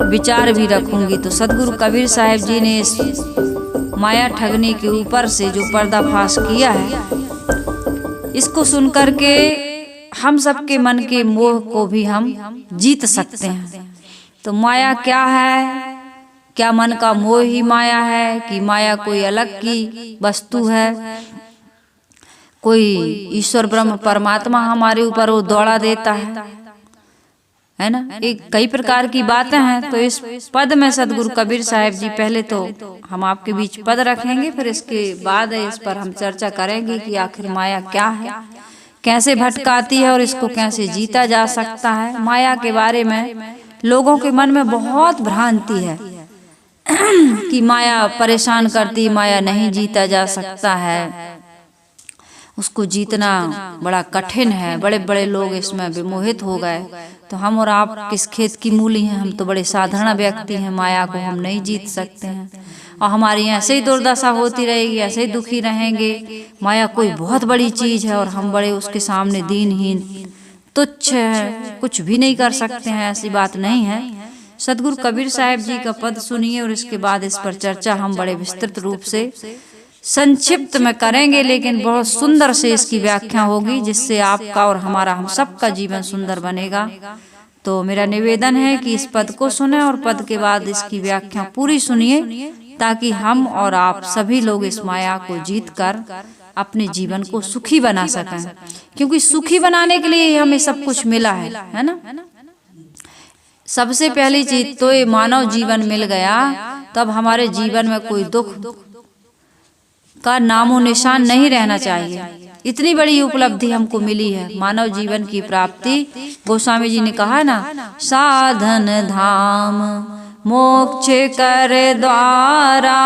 विचार भी रखूंगी। तो सदगुरु कबीर साहब जी ने इस माया ठगने के ऊपर से जो पर्दाफाश किया है, इसको सुनकर के हम सबके मन के मोह को भी हम जीत सकते हैं। तो माया क्या है? क्या मन का मोह ही माया है कि माया कोई अलग की वस्तु है? कोई ईश्वर ब्रह्म परमात्मा हमारे ऊपर वो दौड़ा देता है ना? एक कई प्रकार की बातें हैं। तो इस पद में सदगुरु कबीर साहब जी, पहले तो हम आपके बीच पद रखेंगे, फिर इसके बाद इस पर हम चर्चा करेंगे कि आखिर माया क्या है, कैसे भटकाती है और इसको कैसे जीता जा सकता है। माया के बारे में लोगों के मन में बहुत भ्रांति है कि माया परेशान करती, माया नहीं जीता जा सकता है, उसको जीतना बड़ा कठिन है। बड़े बड़े लोग इसमें विमोहित हो गए। तो हम और आप किस खेत की मूली हैं? हम तो बड़े साधारण व्यक्ति हैं, माया को हम नहीं जीत सकते हैं और हमारी ऐसे ही दुर्दशा होती रहेगी, ऐसे ही दुखी रहेंगे। माया कोई बहुत बड़ी चीज है और हम बड़े उसके सामने दीनहीन तुच्छ है, कुछ भी नहीं कर सकते हैं, ऐसी बात नहीं है। सदगुरु कबीर साहब जी का पद सुनिए और इसके बाद इस पर चर्चा हम बड़े विस्तृत रूप से संक्षिप्त में करेंगे, लेकिन बहुत सुंदर से इसकी व्याख्या होगी, जिससे आपका और हमारा, हम सबका जीवन सुंदर बनेगा। तो मेरा निवेदन है कि इस पद को सुने और पद के बाद इसकी व्याख्या पूरी सुनिए, ताकि हम और आप सभी लोग इस माया को जीतकर अपने जीवन को सुखी बना सकें। क्योंकि सुखी बनाने के लिए हमें सब कुछ मिला है ना? सबसे पहली चीज तो ये मानव जीवन मिल गया, तब हमारे जीवन में कोई दुख का नामो निशान नहीं रहना चाहिए। इतनी बड़ी उपलब्धि हमको मिली है, मानव जीवन की प्राप्ति। गोस्वामी जी ने कहा ना, साधन धाम मोक्ष कर द्वारा,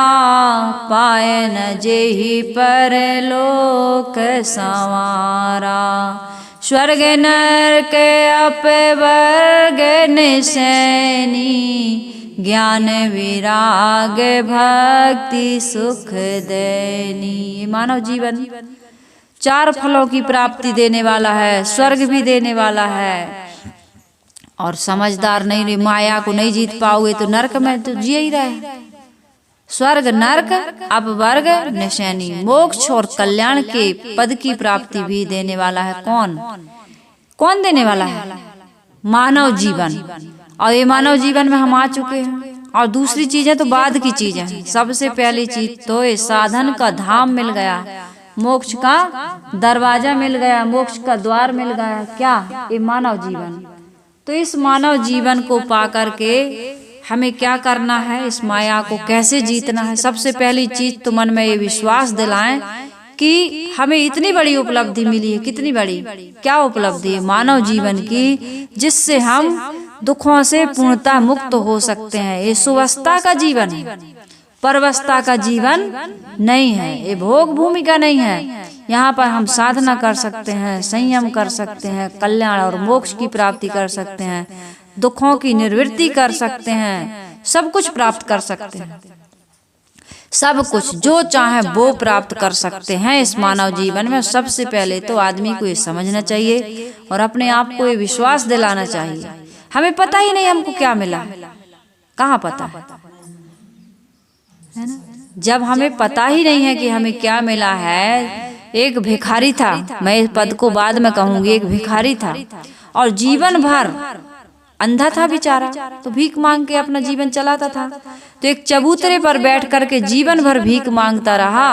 पाए न जेहि परलोक संवारा। स्वर्ग नरक अपवर्ग निसैनी, ज्ञान विराग भक्ति सुख देनी। मानव जीवन 4 फलों की प्राप्ति देने वाला है, स्वर्ग भी देने वाला है। और समझदार नहीं रहे, माया को नहीं जीत पाओगे तो नरक में तो जिए ही रहे। स्वर्ग नरक अपवर्ग निसैनी, मोक्ष और कल्याण के पद की प्राप्ति भी देने वाला है। कौन देने वाला है? मानव जीवन। और ये मानव जीवन में हम आ चुके हैं, और दूसरी चीजें तो बाद की चीजें हैं। सबसे पहली चीज तो ये साधन का धाम मिल गया, मोक्ष का दरवाजा मिल गया, मोक्ष का द्वार मिल गया। क्या? ये मानव जीवन। तो इस मानव जीवन को पाकर के हमें क्या करना है, इस माया को कैसे जीतना है? सबसे पहली चीज तो मन में ये विश्वास दिलाएं कि हमें इतनी बड़ी उपलब्धि मिली है। कितनी बड़ी? क्या उपलब्धि है? मानव जीवन की, जिससे हम दुखों से पूर्णतः मुक्त हो सकते हैं। ये सुवस्था का जीवन है, परवस्था का जीवन नहीं है, ये भोग भूमि का नहीं है। यहाँ पर हम साधना कर सकते हैं, संयम कर सकते हैं, कल्याण और मोक्ष की प्राप्ति कर सकते हैं, दुखों की निवृत्ति कर सकते हैं, सब कुछ प्राप्त कर सकते हैं। सब कुछ जो चाहे वो प्राप्त कर सकते हैं इस मानव जीवन में। सबसे पहले तो आदमी को ये समझना चाहिए और अपने आप को ये विश्वास दिलाना चाहिए। हमें पता ही नहीं हमको क्या मिला, कहाँ पता है ना? जब हमें पता ही नहीं है कि हमें क्या मिला है। एक भिखारी था, मैं इस पद को बाद में कहूंगी। एक भिखारी था और जीवन भर अंधा था बेचारा, तो भीख मांग के अपना जीवन चलाता था। तो एक चबूतरे पर बैठ करके जीवन भर भीख मांगता रहा,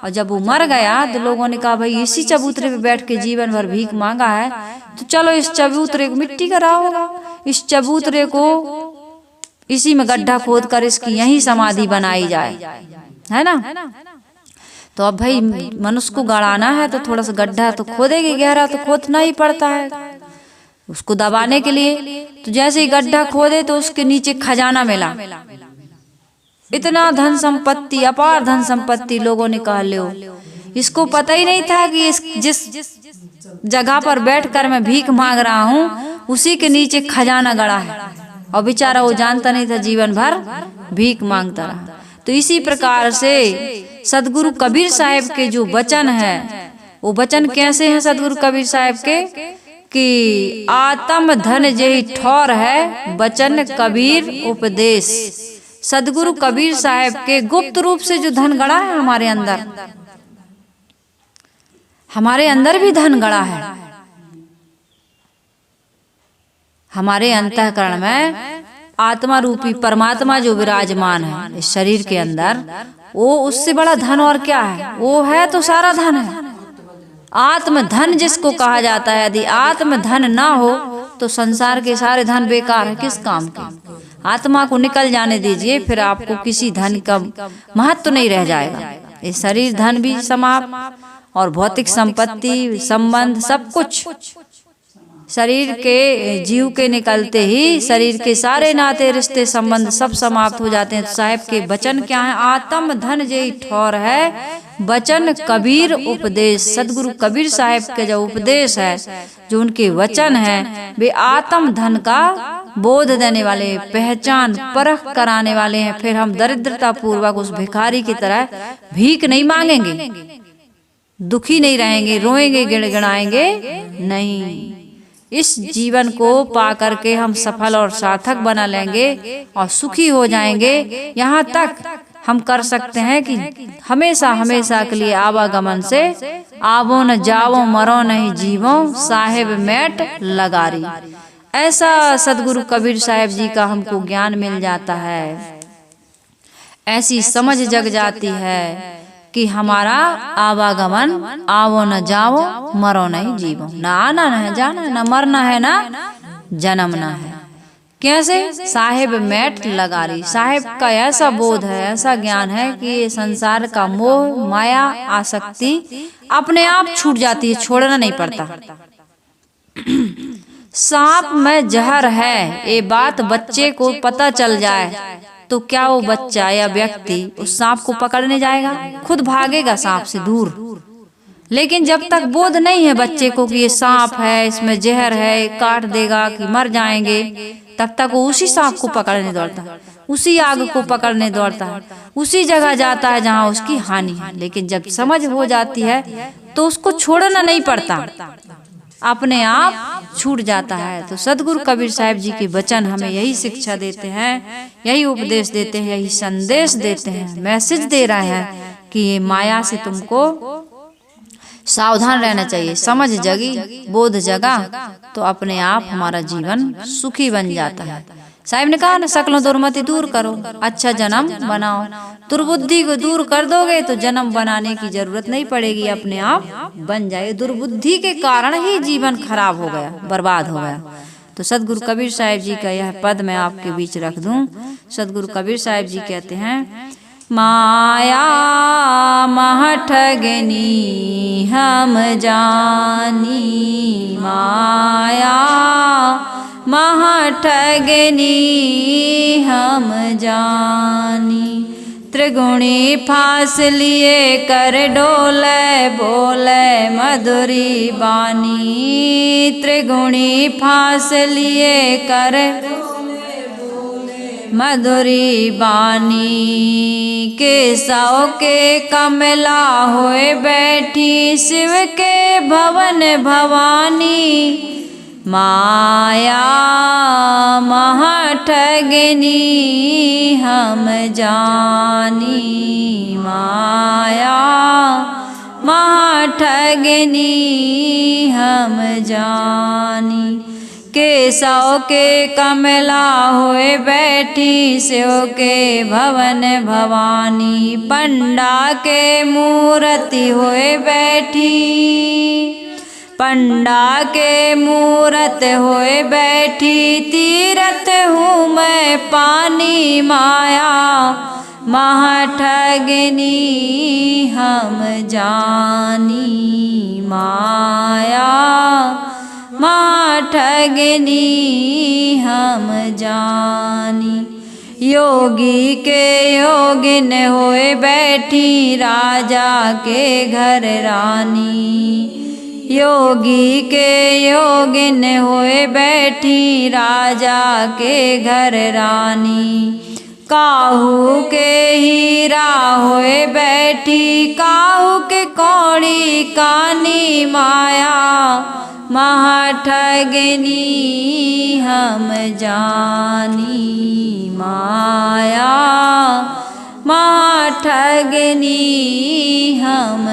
और जब वो मर गया तो लोगों ने कहा, भाई इसी चबूतरे पे बैठ के जीवन भर भीख मांगा है, तो चलो इस चबूतरे को मिट्टी का रहा होगा, इस चबूतरे को इसी में गड्ढा खोद कर इसकी यही समाधि बनाई जाए, है ना? तो अब भाई मनुष्य को गड़ाना है तो थोड़ा सा गड्ढा तो खोदेंगे, गहरा तो खोदना ही पड़ता है उसको दबाने के लिए। तो जैसे ही गड्ढा खोदे तो उसके नीचे खजाना मिला, इतना धन संपत्ति, अपार धन संपत्ति। लोगों ने कहा लो, इसको पता ही नहीं था कि जिस जगह पर बैठकर मैं भीख मांग रहा हूँ उसी के नीचे खजाना गड़ा है, और बेचारा वो जानता नहीं था, जीवन भर भीख मांगता रहा। तो इसी प्रकार से सदगुरु कबीर साहब के जो वचन है, वो वचन कैसे हैं सदगुरु कबीर साहब के, कि आत्म धन जेहि ठौर है, बचन कबीर उपदेश। सदगुरु कबीर साहब के गुप्त रूप से जो धन गड़ा है हमारे अंदर भी धन गड़ा है। हमारे अंतःकरण में आत्मा रूपी परमात्मा जो विराजमान है इस शरीर के अंदर, वो उससे बड़ा धन और क्या है? वो है तो सारा धन है। आत्म धन जिसको कहा जाता है, यदि आत्म धन ना हो तो संसार के सारे धन बेकार है, किस काम के? आत्मा को निकल जाने दीजिए, फिर आपको किसी धन का महत्व नहीं रह जाएगा। ये शरीर धन भी समाप्त और भौतिक संपत्ति संबंध सब कुछ शरीर के जीव के निकलते ही शरीर के सारे नाते रिश्ते संबंध सब समाप्त हो जाते हैं। तो साहब के वचन क्या है? आत्म धन जेहि ठौर है, वचन कबीर उपदेश। सदगुरु कबीर साहब के जो उपदेश है, जो उनके वचन है, वे आत्म धन का बोध देने वाले, पहचान परख कराने वाले हैं। फिर हम दरिद्रता पूर्वक उस भिखारी की तरह भीख नहीं मांगेंगे, दुखी नहीं रहेंगे, रोएंगे, गिड़गिड़ाएंगे नहीं। इस जीवन को पा करके हम सफल और सार्थक बना लेंगे और सुखी हो जाएंगे। यहाँ तक हम कर सकते हैं कि हमेशा हमेशा के लिए आवागमन से आवो न जावो, मरो नहीं जीवो, साहेब मेट लगारी। ऐसा सदगुरु कबीर साहब जी का हमको ज्ञान मिल जाता है, ऐसी समझ जग जाती है कि हमारा आवागमन आवो न जाओ, मरो नहीं जीवो, न आना न है जाना, न मरना है ना जन्मना है। कैसे? साहेब मेट लगारी। साहेब का ऐसा बोध है, ऐसा ज्ञान है कि ये संसार का मोह माया आसक्ति अपने आप छूट जाती है, छोड़ना नहीं पड़ता। सांप में जहर है, ये बात बच्चे को पता चल जाए तो क्या वो बच्चा या व्यक्ति उस सांप को पकड़ने जाएगा? खुद भागेगा सांप से दूर। लेकिन जब तक बोध नहीं है बच्चे को कि ये सांप है, इसमें जहर है, काट देगा कि मर जाएंगे, तब तक वो उसी सांप को पकड़ने दौड़ता है, उसी आग को पकड़ने दौड़ता है, उसी जगह जाता है जहाँ उसकी हानि है। लेकिन जब समझ हो जाती है तो उसको छोड़ना नहीं पड़ता, अपने आप छूट जाता है। तो सदगुरु कबीर साहब जी के वचन हमें यही शिक्षा देते हैं, यही उपदेश देते हैं, यही संदेश देते हैं, मैसेज दे रहे हैं कि ये माया से तुमको सावधान रहना चाहिए। समझ जगी, बोध जगा तो अपने आप हमारा जीवन सुखी बन जाता है। साहब ने कहा ना, सकलों दुर्मति दूर करो, अच्छा जन्म बनाओ। दुर्बुद्धि को दूर कर दोगे तो जन्म बनाने की जरूरत नहीं पड़ेगी, अपने आप बन जाए। दुर्बुद्धि के कारण ही जीवन खराब हो गया, बर्बाद हो गया। तो सदगुरु कबीर साहब जी का यह पद मैं आपके बीच रख दूं। सदगुरु कबीर साहब जी कहते हैं, माया मह ठगनी हम जानी, माया मह ठगनी हम जानी। त्रिगुणी फांस लिए कर डोले, बोले मधुरी बानी। त्रिगुणी फांस लिए कर मधुरी बानी। केसव के कमला होए बैठी, शिव के भवन भवानी। माया मह ठगनी हम जानी, माया मह ठगनी हम जानी। केसव के कमला होए बैठी, शिव के भवन भवानी। पंडा के मूर्ति होए बैठी, पंडा के मूरत होए बैठी। तीरथ हूँ मैं पानी, माया मह ठगनी हम जानी, माया मह ठगनी हम जानी। योगी के योगिन होए बैठी, राजा के घर रानी। योगी के योगिन होए बैठी, राजा के घर रानी। काहू के हीरा होए बैठी, काहू के कौड़ी कानी। माया महाठगनी हम जानी, माया महाठगनी हम।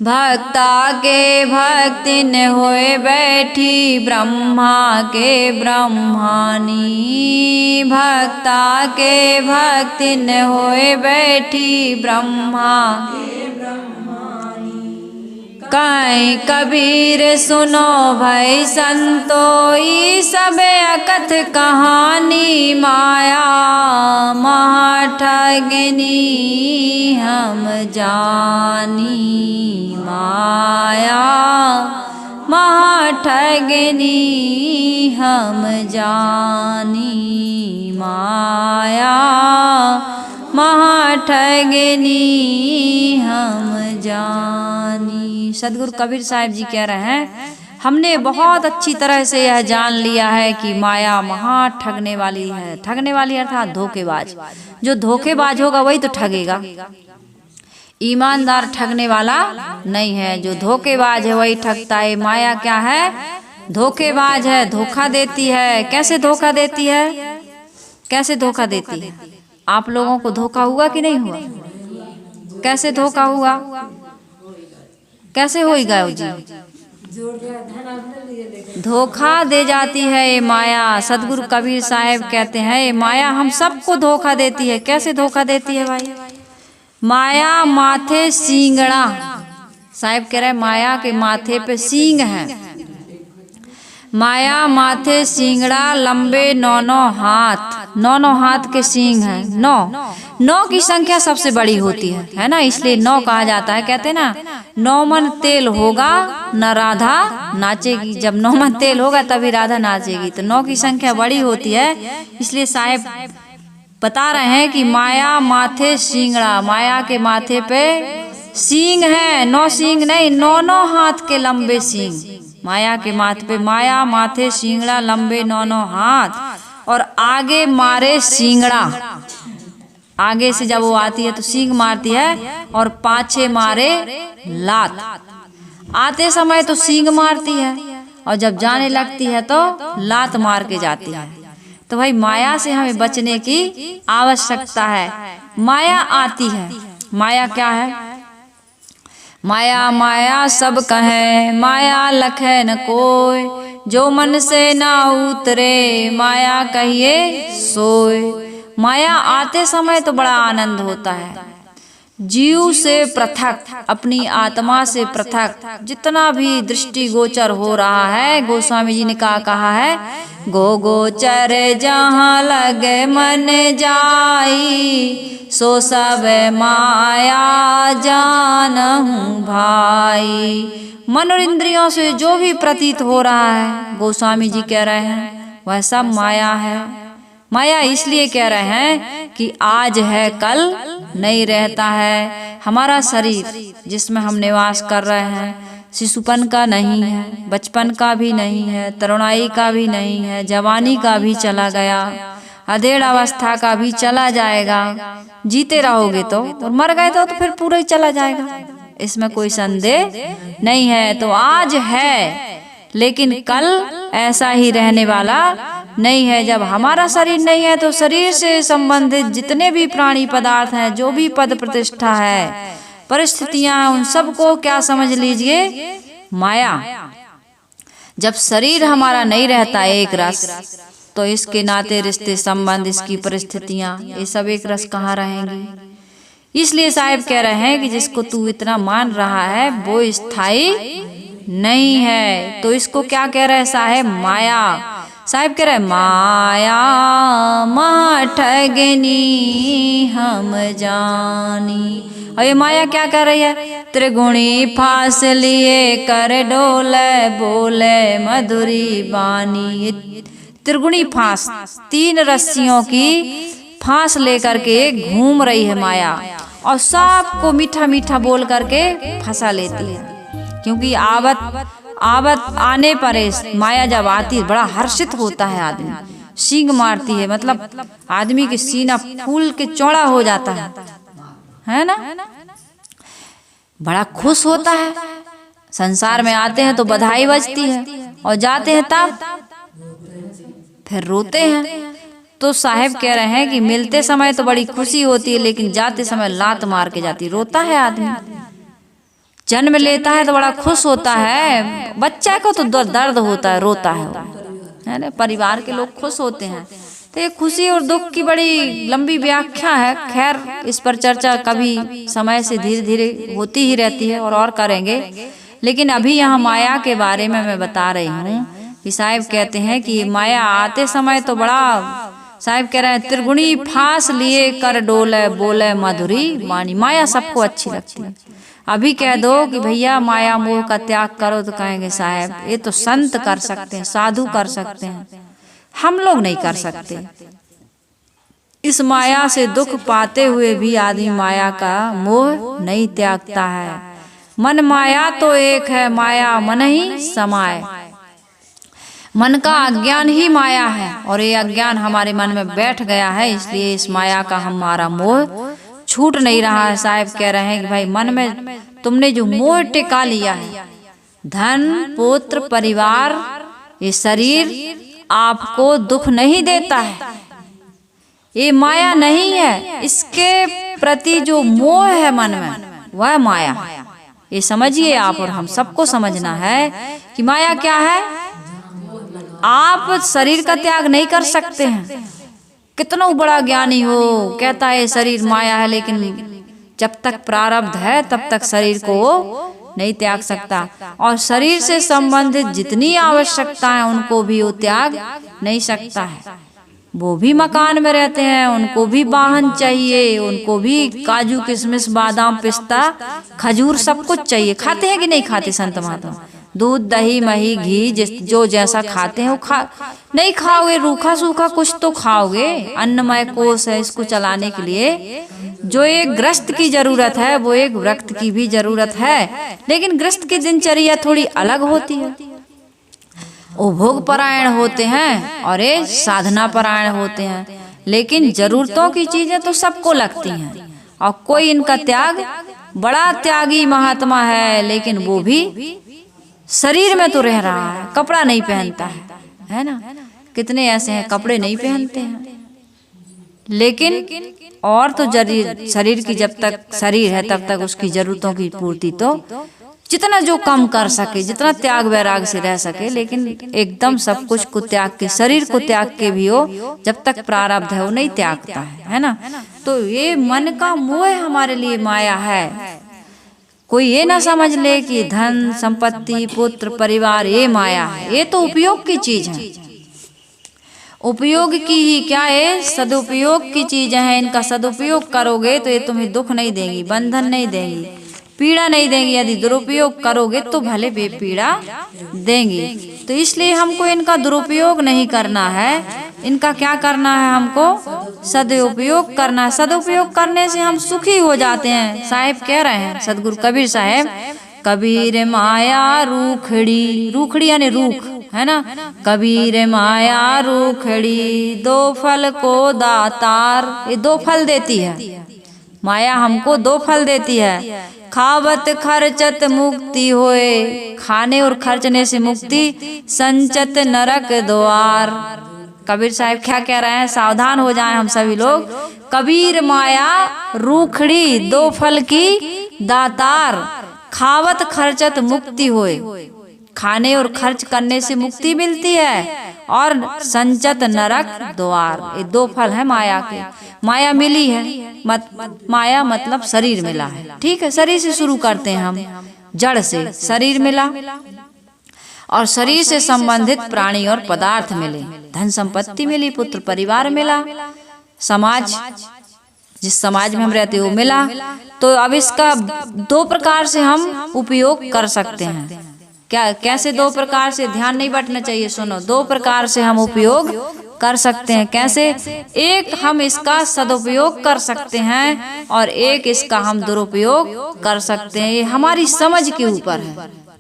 भक्ता के भक्ति न होए बैठी, ब्रह्मा के ब्रह्मानी। भक्ता के भक्ति न होए बैठी, ब्रह्मा के ब्रह्मानी। कहीं कबीर सुनो भई संतोई, सब अकथ कहानी। माया महाठगनी हम जानी, माया महाठगनी हम जानी, माया महाठगनी हम जानी। सदगुरु कबीर साहब जी कह रहे हैं, हमने बहुत अच्छी तरह से यह जान लिया है कि माया महा ठगने वाली है। ठगने वाली अर्थात धोखेबाज। जो धोखेबाज होगा वही तो ठगेगा, ईमानदार ठगने वाला नहीं है। जो धोखेबाज है वही ठगता है। माया क्या है? धोखेबाज है, धोखा देती है। कैसे धोखा देती है? कैसे धोखा देती है? आप लोगों को धोखा हुआ कि नहीं हुआ? कैसे धोखा हुआ? कैसे होगा जी? धोखा दे जाती है ये माया। सदगुरु कबीर साहब कहते हैं ये माया हम सबको धोखा देती है। कैसे धोखा देती है भाई? माया माथे सींगड़ा। साहब कह रहे हैं माया के माथे पे सींग है। माया माथे सींगड़ा, लंबे 9 हाथ। 9 हाथ के सींग हैं। 9 की संख्या सबसे बड़ी होती है ना, इसलिए 9 कहा जाता है। कहते ना 9 मन तेल होगा न राधा नाचेगी। जब 9 मन तेल होगा तभी राधा नाचेगी। तो 9 की संख्या बड़ी होती है, इसलिए साहब बता रहे हैं कि माया माथे सींगड़ा। माया के माथे पे सींग है। 9 सींग नहीं, 9 हाथ के लंबे सींग माया के माथे पे। माया माथे सींगड़ा, लंबे 9 हाथ और आगे मारे सींगड़ा। आगे से जब वो आती है तो सींग मारती है और पाछे मारे लात। आते समय तो सींग मारती है और जब जाने लगती है तो लात मार के जाती है। तो भाई माया से हमें बचने की आवश्यकता है। माया आती है। माया क्या है? माया माया सब कहे, माया लखे न कोय। जो मन से ना उतरे, माया कहिए सोए। माया आते समय तो बड़ा आनंद होता है। जीव से पृथक, अपनी आत्मा से पृथक जितना भी दृष्टि गोचर हो रहा है, गोस्वामी जी ने कहा है, गो गोचर जहाँ लगे मन जाई, सो सब माया जानहु भाई। मन और इंद्रियों से जो भी प्रतीत हो रहा है, गोस्वामी जी कह रहे हैं, वह सब माया है। माया इसलिए कह रहे हैं कि आज है कल नहीं रहता है। हमारा शरीर जिसमें हम निवास कर रहे हैं, शिशुपन का नहीं है, बचपन का भी नहीं है, तरुणाई का भी नहीं है, जवानी का भी चला गया, अधेड़ अवस्था का भी चला जाएगा। जीते रहोगे तो, और मर गए तो फिर पूरा ही चला जाएगा, इसमें कोई संदेह नहीं है। तो आज है, लेकिन कल ऐसा ही रहने वाला नहीं है। जब हमारा शरीर नहीं है तो शरीर से संबंधित जितने भी प्राणी पदार्थ हैं, जो भी पद प्रतिष्ठा है, परिस्थितियां, उन सबको क्या समझ लीजिए, माया। जब शरीर हमारा नहीं रहता एक रस, तो इसके नाते रिश्ते संबंध, इसकी परिस्थितियां, ये सब एक रस कहाँ रहेंगी। इसलिए साहब कह रहे हैं कि जिसको तू इतना मान रहा है वो स्थायी नहीं है। तो इसको क्या कह रहे हैं साहब? माया। साहब कह रहे हैं माया माँ ठगनी हम जानी। और ये माया क्या कर रही है? त्रिगुणी फांस लिए कर डोले, बोले मधुरी बानी। त्रिगुणी फांस, 3 रस्सियों की फांस लेकर के घूम रही है माया, और सबको मीठा मीठा बोल करके फंसा लेती है। क्योंकि आवत आने पर माया जब आती है बड़ा हर्षित होता है आदमी, सींग मारती है, मतलब आदमी के सीना फूल के चौड़ा हो जाता है ना, बड़ा खुश होता है। संसार में आते हैं तो बधाई बजती है और जाते हैं तब फिर रोते हैं। तो साहब कह रहे हैं कि मिलते समय तो बड़ी खुशी होती है, लेकिन जाते समय लात मार के जाती। रोता है आदमी, जन्म लेता है तो बड़ा खुश होता है, बच्चा को तो दर्द होता है, रोता है ना। परिवार के लोग खुश होते हैं। तो ये खुशी और दुख की बड़ी लंबी व्याख्या है। खैर, इस पर चर्चा कभी समय से धीरे धीरे होती ही रहती है और करेंगे। लेकिन अभी यहाँ माया के बारे में मैं बता रही हूँ कि साहब कहते हैं कि माया आते समय तो बड़ा, साहब कह रहे हैं त्रिगुणी फांस लिए कर डोले बोले मधुरी मानी। माया सबको अच्छी लगती है। अभी कह दो कि भैया माया मोह का त्याग करो तो कहेंगे साहब ये तो संत कर सकते हैं, साधु कर सकते हैं, हम लोग नहीं कर सकते। इस माया से दुख पाते हुए भी आदमी माया का मोह नहीं त्यागता है। मन माया तो एक है, माया मन ही समाए। मन का अज्ञान ही माया है और ये अज्ञान हमारे मन में बैठ गया है, इसलिए इस माया का हमारा मोह छूट नहीं रहा है। साहब कह रहे हैं कि भाई मन में तुमने जो मोह टिका लिया है, धन पुत्र परिवार ये शरीर आपको दुख नहीं देता है, ये माया नहीं है। इसके प्रति जो मोह है मन में वह माया है। ये समझिए आप और हम सबको समझना है कि माया क्या है। आप शरीर का त्याग नहीं कर सकते हैं। कितना बड़ा ज्ञानी हो कहता है शरीर माया है, लेकिन जब तक प्रारब्ध है तब तक शरीर को वो नहीं त्याग सकता। और शरीर से संबंधित जितनी आवश्यकता है उनको भी वो त्याग नहीं सकता है। वो भी मकान में रहते हैं, उनको भी वाहन चाहिए, उनको भी काजू किशमिश बादाम पिस्ता खजूर सब कुछ चाहिए। खाते हैं कि नहीं खाते संत महात्मा? दूध दही मही घी जो जैसा खाते हैं वो नहीं खाओगे, रूखा सूखा कुछ तो खाओगे। अन्नमय कोश है, इसको चलाने के लिए जो एक ग्रस्त की जरूरत है वो एक व्रत की भी जरूरत है। लेकिन ग्रस्त की दिनचर्या थोड़ी अलग होती है। वो भोग परायण होते हैं और ये साधना परायण होते हैं। लेकिन जरूरतों की चीजें तो सबको लगती हैं। और कोई इनका त्याग, बड़ा त्यागी महात्मा है, लेकिन वो भी शरीर में तो रह रहा है, कपड़ा नहीं पहनता है ना। कितने ऐसे हैं कपड़े नहीं पहनते हैं, लेकिन और तो शरीर की जब तक शरीर है तब तक उसकी जरूरतों की पूर्ति तो जितना जो कम कर सके, जितना त्याग वैराग से रह सके, लेकिन एकदम सब कुछ को त्याग के, शरीर को त्याग के भी हो जब तक प्रारब्ध है वो नहीं त्यागता है ना। तो ये मन का मोह हमारे लिए माया है। कोई ये ना समझ ले कि धन संपत्ति पुत्र परिवार ये माया है। ये तो उपयोग की चीज है, उपयोग की ही क्या है, सदुपयोग की चीजें हैं। इनका सदुपयोग करोगे तो ये तुम्हें दुख नहीं देंगी, बंधन नहीं देंगी, पीड़ा नहीं देंगी। यदि दुरुपयोग करोगे तो भले बेपीड़ा देंगी। तो इसलिए हमको इनका दुरुपयोग नहीं करना है, इनका क्या करना है, हमको सदुपयोग करना है। सदुपयोग करने से हम सुखी हो जाते हैं। साहिब कह रहे हैं सदगुरु कबीर साहब, कबीर माया रूखड़ी, रूखड़ी यानी रूख है ना। कबीर माया रूखड़ी दो फल को दातार, ये दो फल देती है माया, हमको दो फल देती है। खावत खर्चत मुक्ति होए, खाने और खर्चने से मुक्ति, संचत नरक द्वार। कबीर साहब क्या कह रहे हैं, सावधान हो जाएं हम सभी लोग। कबीर माया रूखड़ी दो फल की दातार, खावत खर्चत मुक्ति होए, खाने और खर्च करने से मुक्ति मिलती है, और संचत नरक द्वार। ये दो फल है माया के। माया मिली है, माया मतलब शरीर मिला है, ठीक है। शरीर से शुरू करते हैं हम, जड़ से शरीर मिला, और शरीर से संबंधित प्राणी और पदार्थ मिले, धन संपत्ति मिली, पुत्र परिवार मिला, समाज जिस समाज में हम रहते हैं वो मिला। तो अब इसका दो प्रकार से हम उपयोग कर सकते हैं। क्या कैसे दो प्रकार से, ध्यान नहीं बटना चाहिए, सुनो। दो प्रकार से हम उपयोग कर सकते हैं। कैसे? एक हम इसका सदुपयोग कर सकते हैं और एक इसका हम दुरुपयोग कर सकते हैं। ये हमारी समझ के ऊपर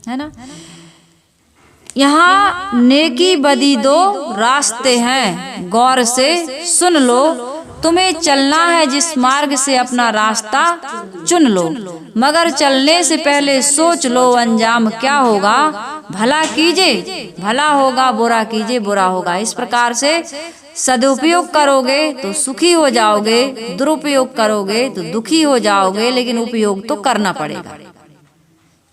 है ना। यहाँ नेकी बदी दो रास्ते हैं, गौर से सुन लो। तुम्हें चलना है जिस मार्ग से अपना रास्ता चुन लो, मगर चलने से पहले सोच लो अंजाम क्या होगा। भला कीजिए भला होगा, बुरा कीजिए बुरा होगा। इस प्रकार से सदुपयोग करोगे तो सुखी हो जाओगे, दुरुपयोग करोगे तो दुखी हो जाओगे, लेकिन उपयोग तो करना पड़ेगा।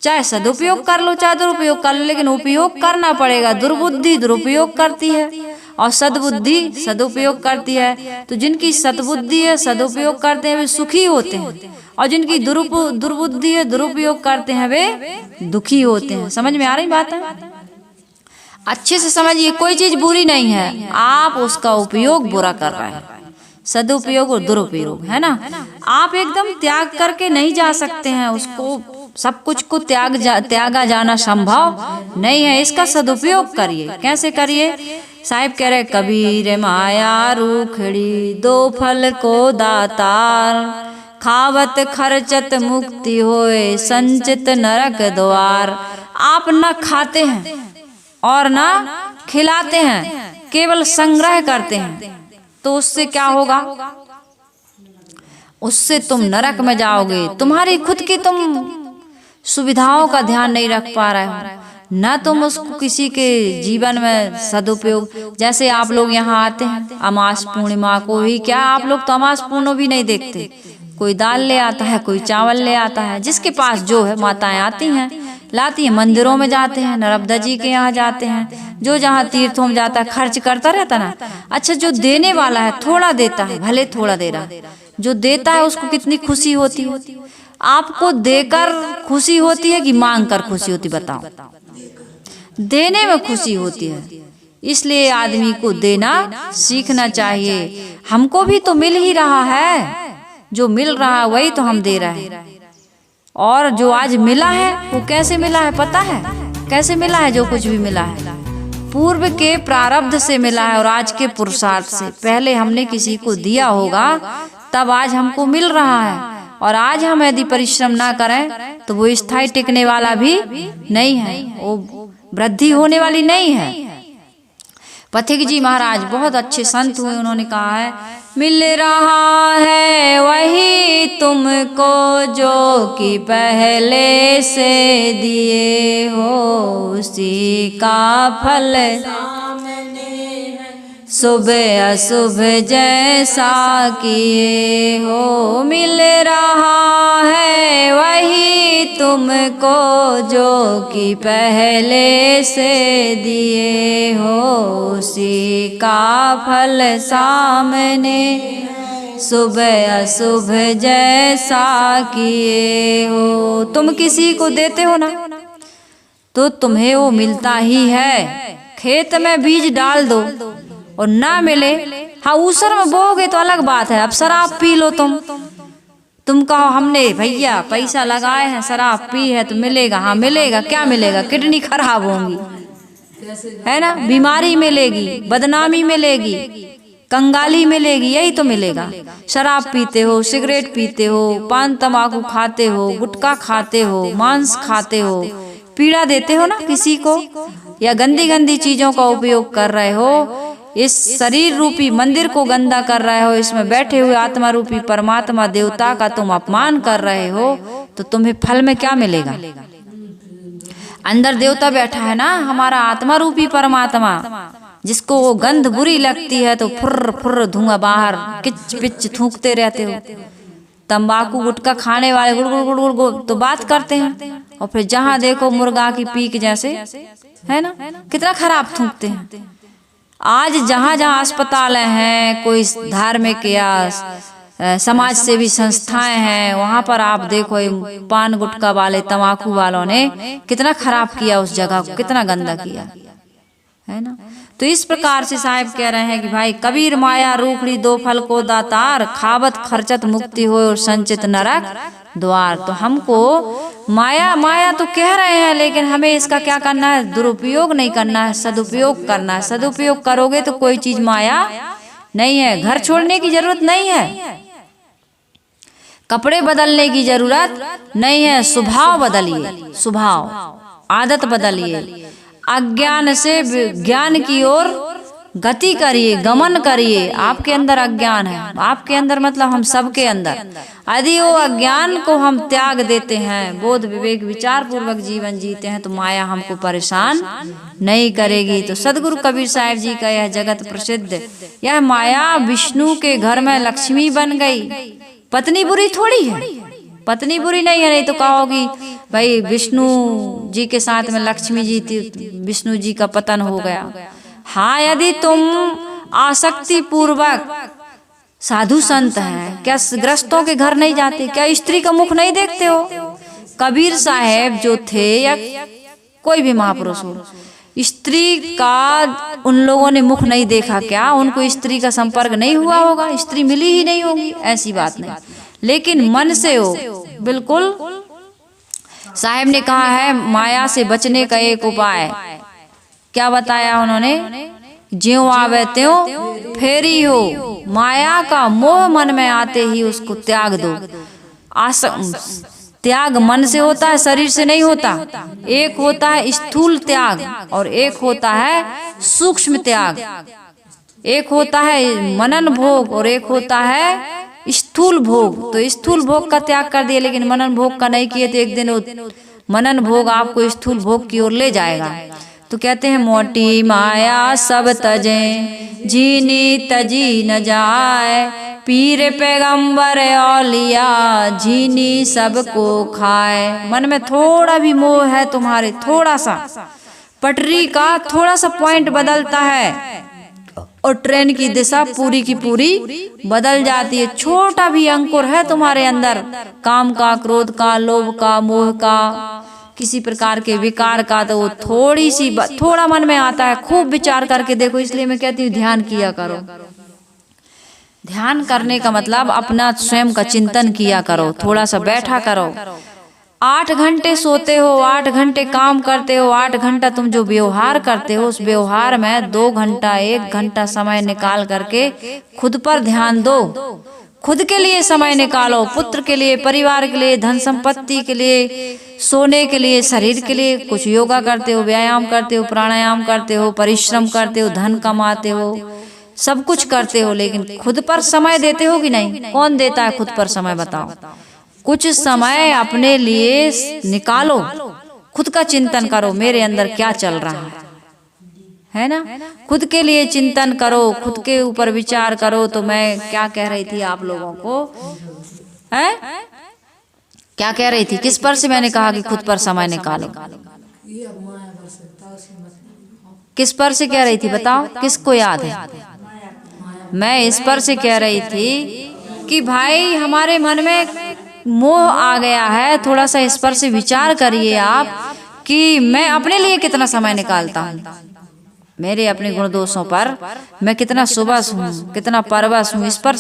चाहे सदुपयोग कर लो चाहे दुरुपयोग कर लो, लेकिन उपयोग करना पड़ेगा। दुर्बुद्धि दुरुपयोग करती है और सद्बुद्धि सदुपयोग करती है। तो जिनकी सद्बुद्धि है, सदुपयोग करते हैं, वे सुखी होते हैं, और जिनकी दुर्बुद्धि है, दुरुपयोग करते हैं, वे दुखी होते हैं। समझ में आ रही बात है? अच्छे से समझिए, कोई चीज बुरी नहीं है, आप उसका उपयोग बुरा कर रहे हैं। सदुपयोग और दुरुपयोग है ना, आप एकदम त्याग करके नहीं जा सकते हैं उसको, सब कुछ को त्यागा जाना संभव नहीं है। इसका सदुपयोग करिए। कैसे करिए? साहिब कह रहे, कबीर माया रूखड़ी दो फल को दातार, खावत खर्चत मुक्ति होए संचित नरक द्वार। आप न खाते हैं और न खिलाते हैं, केवल संग्रह करते हैं, तो उससे क्या होगा? उससे तुम नरक में जाओगे। तुम्हारी खुद की तुम सुविधाओं का ध्यान नहीं रख पा रहे हो, न तुम उसको किसी के जीवन में सदुपयोग। जैसे आप लोग यहाँ आते हैं अमास पूर्णिमा को ही, क्या आप लोग तो अमास पूर्णिमा भी नहीं देखते। कोई दाल ले आता है, कोई चावल ले आता है, जिसके पास जो है माताएं आती हैं लाती हैं। मंदिरों में जाते हैं, नर्मदा जी के यहाँ जाते हैं, जो जहाँ तीर्थों में जाता है खर्च करता रहता ना। अच्छा, जो देने वाला है थोड़ा देता है, भले थोड़ा दे रहा है, जो देता है उसको कितनी खुशी होती है। आपको देकर खुशी होती है कि मांग कर खुशी होती? बताओ। देने में खुशी होती है, इसलिए आदमी को देना सीखना चाहिए। हमको भी तो मिल ही रहा है, जो मिल रहा है वही तो हम दे रहे हैं। और जो आज मिला है वो कैसे मिला है पता है? कैसे मिला है? जो कुछ भी मिला है पूर्व के प्रारब्ध से मिला है और आज के पुरुषार्थ से। पहले हमने किसी को दिया होगा तब आज हमको मिल रहा है, और आज हम यदि परिश्रम ना करें तो वो स्थायी टिकने वाला भी नहीं है, वो वृद्धि होने वाली नहीं है। पथिक जी महाराज बहुत अच्छे संत हुए, उन्होंने कहा है, मिल रहा है वही तुमको जो कि पहले से दिए हो, उसी का फल शुभ अशुभ जैसा किए हो। मिल रहा है वही तुमको जो कि पहले से दिए हो, उसी का फल सामने शुभ अशुभ जैसा किए हो। तुम किसी को देते हो ना तो तुम्हें वो मिलता ही है। खेत में बीज डाल दो और ना मिले, हाँ ऊसर में बोओगे तो अलग बात है। अब शराब पी लो तुम कहो हमने भैया पैसा लगाए हैं शराब पी है तो मिलेगा, हाँ मिलेगा। क्या मिलेगा? किडनी खराब होंगी, है ना, बीमारी मिलेगी, बदनामी मिलेगी, कंगाली मिलेगी, यही तो मिलेगा। शराब पीते हो, सिगरेट पीते हो, पान तंबाकू खाते हो, गुटखा खाते हो, मांस खाते हो, पीड़ा देते हो ना किसी को, या गंदी गंदी चीजों का उपयोग कर रहे हो, इस शरीर रूपी मंदिर को गंदा कर रहे हो, इसमें बैठे हुए आत्मा रूपी परमात्मा देवता का तुम अपमान कर रहे हो, तो तुम्हें फल में क्या मिलेगा? अंदर देवता बैठा है ना, हमारा आत्मा रूपी परमात्मा, जिसको वो गंध बुरी लगती है तो फुर्र फुर्र धुआं बाहर किच पिच थूकते रहते हो। तंबाकू गुटखा खाने वाले गुड़ गुड़ गुड़ गुड़ तो बात करते हैं, और फिर जहां देखो मुर्गा की पीक जैसे, है ना, कितना खराब थूकते हैं। आज जहाँ जहाँ अस्पताल हैं, कोई धार्मिक या समाज सेवी संस्थाएं हैं, वहाँ पर आप देखो पान गुटखा वाले तंबाकू वालों ने कितना खराब किया उस जगह को, कितना गंदा किया, है ना। तो इस प्रकार से साहिब कह रहे हैं कि भाई कबीर माया रूखड़ी दो फल को दातार, खावत खर्चत मुक्ति हो और संचित नरक द्वार। तो हमको माया तो कह रहे हैं, लेकिन हमें इसका क्या करना है? दुरुपयोग नहीं करना है, सदुपयोग करना है। सदुपयोग करोगे तो कोई चीज माया नहीं है। घर छोड़ने की जरूरत नहीं है, कपड़े बदलने की जरूरत नहीं है, स्वभाव बदलिए, स्वभाव आदत बदलिए। अज्ञान से ज्ञान की ओर गति करिए, गमन करिए। आपके अंदर अज्ञान है, आपके अंदर मतलब हम सबके अंदर। यदि वो अज्ञान को हम त्याग देते हैं, बोध विवेक विचार पूर्वक जीवन जीते हैं, तो माया हमको परेशान नहीं करेगी। तो सदगुरु कबीर साहब जी का यह जगत प्रसिद्ध, यह माया विष्णु के घर में लक्ष्मी बन गई। पत्नी बुरी थोड़ी है, पत्नी बुरी नहीं है, नहीं तो कहोगी भाई विष्णु जी के साथ में लक्ष्मी जी थी, विष्णु जी का पतन हो गया। हाँ, यदि तुम आसक्ति पूर्वक साधु संत हैं, क्या ग्रस्तों के घर नहीं जाते, क्या स्त्री का मुख नहीं देखते हो? कबीर साहब जो थे या कोई भी महापुरुष हो, स्त्री का उन लोगों ने मुख नहीं देखा क्या? उनको स्त्री का संपर्क नहीं हुआ होगा, स्त्री मिली ही नहीं होगी, ऐसी बात नहीं। लेकिन मन से हो बिल्कुल। साहब ने कहा है माया से बचने का एक उपाय क्या बताया उन्होंने? ज्यों आवे त्यों फेरी हो। माया का मोह मन में आते ही उसको त्याग दो। त्याग मन से होता है, शरीर से नहीं होता। एक होता है स्थूल त्याग और एक होता है सूक्ष्म त्याग। एक होता है मनन भोग और एक होता है स्थूल भोग। तो स्थूल भोग का त्याग कर दिया, लेकिन मनन भोग का नहीं किए तो एक दिन मनन भोग आपको स्थूल भोग की ओर ले जाएगा। तो कहते हैं मोटी माया सब तजें, जीनी तजी न जाए, पीर पैगंबर औलिया जीनी सबको खाए। मन में थोड़ा भी मोह है तुम्हारे, थोड़ा सा पटरी का थोड़ा सा पॉइंट बदलता है और ट्रेन की दिशा पूरी की पूरी बदल जाती है। छोटा भी अंकुर है तुम्हारे अंदर, काम का, क्रोध का, लोभ का, मोह का, किसी प्रकार के विकार का, तो वो थोड़ा मन में आता है। खूब विचार करके देखो। इसलिए मैं कहती हूँ ध्यान किया करो। ध्यान करने का मतलब अपना स्वयं का चिंतन किया करो, थोड़ा सा बैठा करो। 8 घंटे सोते हो, 8 घंटे काम करते हो, 8 घंटा तुम जो व्यवहार करते हो, उस व्यवहार में 2 घंटा 1 घंटा समय निकाल करके खुद पर ध्यान दो। खुद के लिए समय निकालो, पुत्र के लिए, परिवार के लिए, धन संपत्ति के लिए, सोने के लिए, शरीर के लिए। कुछ योगा करते हो, व्यायाम करते हो, प्राणायाम करते हो, परिश्रम करते हो, धन कमाते हो, सब कुछ करते हो, लेकिन खुद पर समय देते हो कि नहीं? कौन देता है खुद पर समय, बताओ? कुछ समय अपने लिए निकालो, खुद का चिंतन करो, मेरे अंदर क्या चल रहा है ना? खुद के लिए चिंतन करो, खुद के ऊपर विचार करो। तो मैं क्या कह रही थी आप लोगों को, है क्या कह रही थी? किस पर से मैंने कहा कि खुद पर समय निकालो? किस पर से कह रही थी बताओ, किसको याद है? मैं इस पर से कह रही थी कि भाई हमारे मन में मोह आ गया है, थोड़ा सा इस पर से विचार करिए आप कि मैं अपने लिए कितना समय निकालता हूँ, मेरे अपने गुण दोषों पर मैं कितना सुबह हूँ, कितना परवश हूँ। इस पर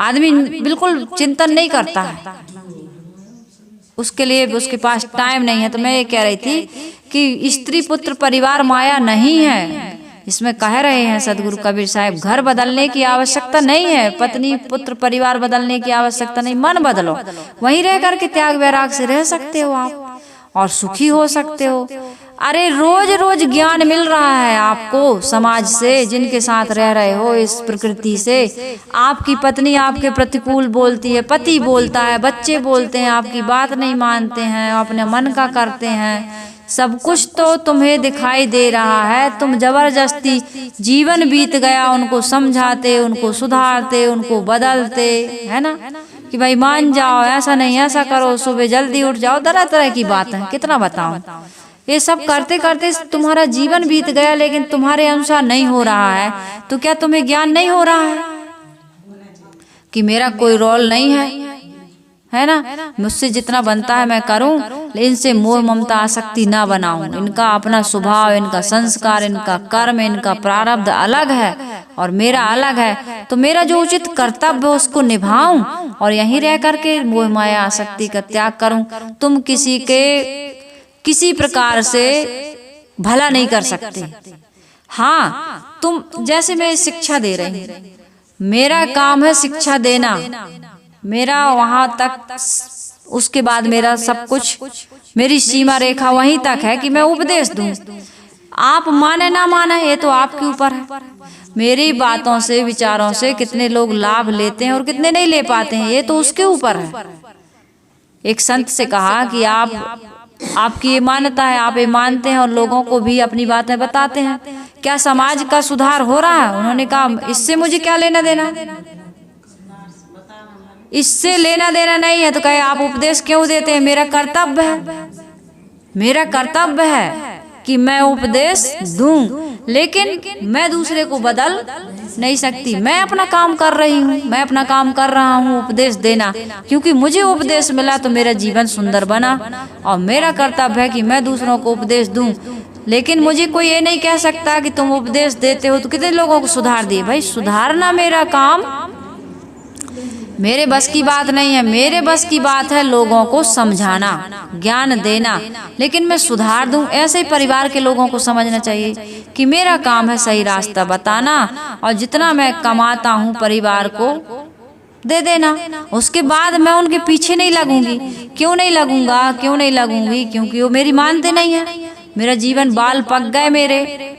आदमी बिल्कुल चिंतन नहीं करता है, उसके लिए उसके पास टाइम नहीं है। तो मैं ये कह रही थी कि स्त्री पुत्र परिवार माया नहीं है। इसमें कह रहे हैं सदगुरु कबीर साहब, घर बदलने की आवश्यकता नहीं है, पत्नी पुत्र परिवार बदलने की आवश्यकता नहीं, मन बदलो। वहीं रह करके त्याग वैराग से रह सकते हो आप और सुखी हो सकते हो। अरे रोज रोज ज्ञान मिल रहा है आपको समाज से, जिनके साथ रह रहे हो, इस प्रकृति से। आपकी पत्नी आपके प्रतिकूल बोलती है, पति बोलता है, बच्चे बोलते हैं, आपकी बात नहीं मानते हैं, अपने मन का करते हैं, सब कुछ तो तुम्हें दिखाई दे रहा है। तुम जबरदस्ती जीवन बीत गया उनको समझाते, उनको सुधारते, उनको बदलते, है ना, कि भाई मान जाओ, ऐसा नहीं ऐसा करो, सुबह जल्दी उठ जाओ, तरह तरह की बात है, कितना बताऊं। ये सब करते करते तुम्हारा जीवन बीत गया, लेकिन तुम्हारे अनुसार नहीं हो रहा है। तो क्या तुम्हें ज्ञान नहीं हो रहा है कि मेरा कोई रोल नहीं है ना? मुझसे जितना बनता है मैं करूं, लेकिन इनसे मोह ममता आसक्ति ना बनाऊं। इनका अपना स्वभाव, इनका संस्कार, इनका कर्म, इनका प्रारब्ध अलग है और मेरा अलग है। तो मेरा जो उचित कर्तव्य है उसको निभाऊं और यहीं रह करके मोह माया आसक्ति का त्याग करूं। तुम किसी प्रकार से भला नहीं कर सकते। हाँ, तुम जैसे मैं शिक्षा दे रही हूँ, मेरा काम है शिक्षा देना, मेरा वहां तक, उसके बाद मेरा सब कुछ, मेरी सीमा रेखा वहीं तक है कि मैं उपदेश दूं। आप माने ना माने ये तो आपके ऊपर है। मेरी बातों से विचारों से कितने लोग लाभ लेते हैं और कितने नहीं ले पाते हैं, ये तो उसके ऊपर है। एक संत से कहा कि आपकी ये मान्यता है, आप ये मानते हैं और लोगों को भी अपनी बातें बताते हैं, क्या समाज का सुधार हो रहा है? उन्होंने कहा इससे मुझे क्या लेना देना, इससे लेना देना नहीं है। तो कहे आप उपदेश क्यों देते हैं? मेरा कर्तव्य है, मेरा कर्तव्य है कि मैं उपदेश दूं, लेकिन मैं दूसरे को बदल नहीं सकती। मैं अपना काम कर रही हूँ, मैं अपना काम कर रहा हूँ उपदेश देना, क्योंकि मुझे उपदेश मिला तो मेरा जीवन सुंदर बना और मेरा कर्तव्य है कि मैं दूसरों को उपदेश दूं। लेकिन मुझे कोई ये नहीं कह सकता कि तुम उपदेश देते हो तो कितने लोगों को सुधार दिए। भाई सुधारना मेरा काम, मेरे बस की बात नहीं है। मेरे बस की बात है लोगों को समझाना, ज्ञान देना, लेकिन मैं सुधार दूं ऐसे ही परिवार के लोगों को समझना चाहिए कि मेरा काम है सही रास्ता बताना और जितना मैं कमाता हूं परिवार को दे देना। उसके बाद मैं उनके पीछे नहीं लगूंगी। क्यों नहीं लगूंगा, क्यों नहीं लगूंगी? क्योंकि वो मेरी मानते नहीं है। मेरा जीवन बाल पक गए, मेरे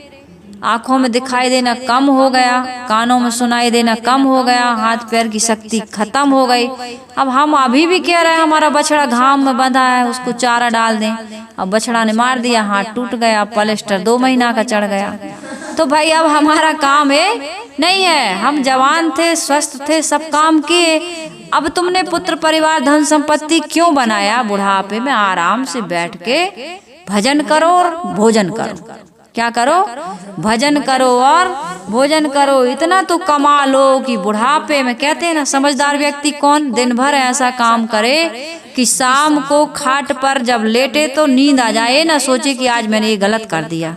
आंखों में दिखाई देना कम हो गया, कानों में सुनाई देना कम हो गया, हाथ पैर की शक्ति खत्म हो गई। अब हम अभी भी कह रहे हैं हमारा बछड़ा घाम में बंधा है, उसको चारा डाल दें। अब बछड़ा ने मार दिया, हाथ टूट गया, प्लास्टर 2 महीना का चढ़ गया। तो भाई अब हमारा काम नहीं है। हम जवान थे, स्वस्थ थे, सब काम किए। अब तुमने पुत्र परिवार धन संपत्ति क्यों बनाया? बुढ़ापे में आराम से बैठ के भजन करो और भोजन करो। क्या करो? भजन करो और भोजन करो। इतना तो कमा लो कि बुढ़ापे में, कहते हैं ना समझदार व्यक्ति कौन, दिन भर ऐसा काम करे कि शाम को खाट पर जब लेटे तो नींद आ जाए, ना सोचे कि आज मैंने ये गलत कर दिया।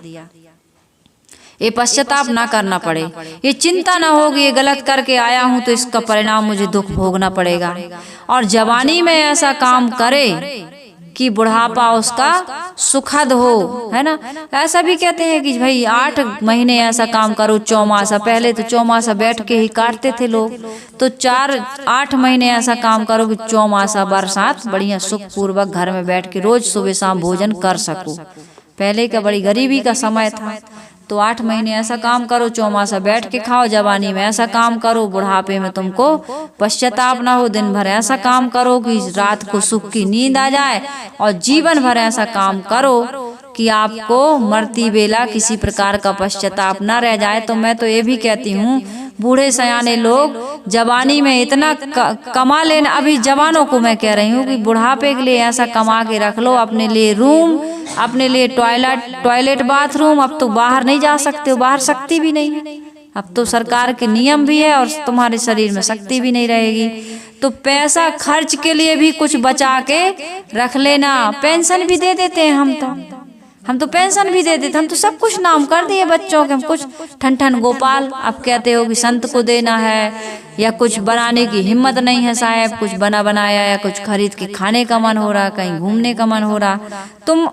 ये पश्चाताप ना करना पड़े, ये चिंता ना हो कि ये गलत करके आया हूं तो इसका परिणाम मुझे दुख भोगना पड़ेगा। और जवानी में ऐसा काम करे कि बुढ़ापा उसका सुखद हो, है ना। ऐसा भी कहते हैं कि भाई 8 महीने ऐसा काम करो, चौमासा। पहले तो चौमासा बैठ के ही काटते थे लोग, तो 4-8 महीने ऐसा काम करो कि चौमासा बरसात बढ़िया सुख पूर्वक घर में बैठ के रोज सुबह शाम भोजन कर सको। पहले का बड़ी गरीबी का समय था, तो 8 महीने ऐसा काम करो, चौमासा बैठ के खाओ। जवानी में ऐसा काम करो, बुढ़ापे में तुमको पश्चाताप ना हो। दिन भर ऐसा काम करो कि रात को सुख की नींद आ जाए, और जीवन भर ऐसा काम करो कि आपको मरती बेला किसी प्रकार का पश्चाताप ना रह जाए। तो मैं तो ये भी कहती हूँ बूढ़े सयाने लोग जवानी में इतना कमा लेना। अभी जवानों को मैं कह रही हूँ कि बुढ़ापे के लिए ऐसा कमा के रख लो, अपने लिए रूम, अपने लिए टॉयलेट बाथरूम। अब तो बाहर नहीं जा सकते हो, बाहर शक्ति भी नहीं है। अब तो सरकार के नियम भी है और तुम्हारे शरीर में शक्ति भी नहीं रहेगी। तो पैसा खर्च के लिए भी कुछ बचा के रख लेना। पेंशन भी दे देते हैं हम तो पेंशन भी दे देते। हम तो सब कुछ नाम कर दिए बच्चों के। हम कुछ ठन गोपाल, अब कहते हो कि संत को देना है, या कुछ बनाने की हिम्मत नहीं है साहब, कुछ बना बनाया या कुछ खरीद के खाने का मन हो रहा, कहीं घूमने का मन हो रहा। तुम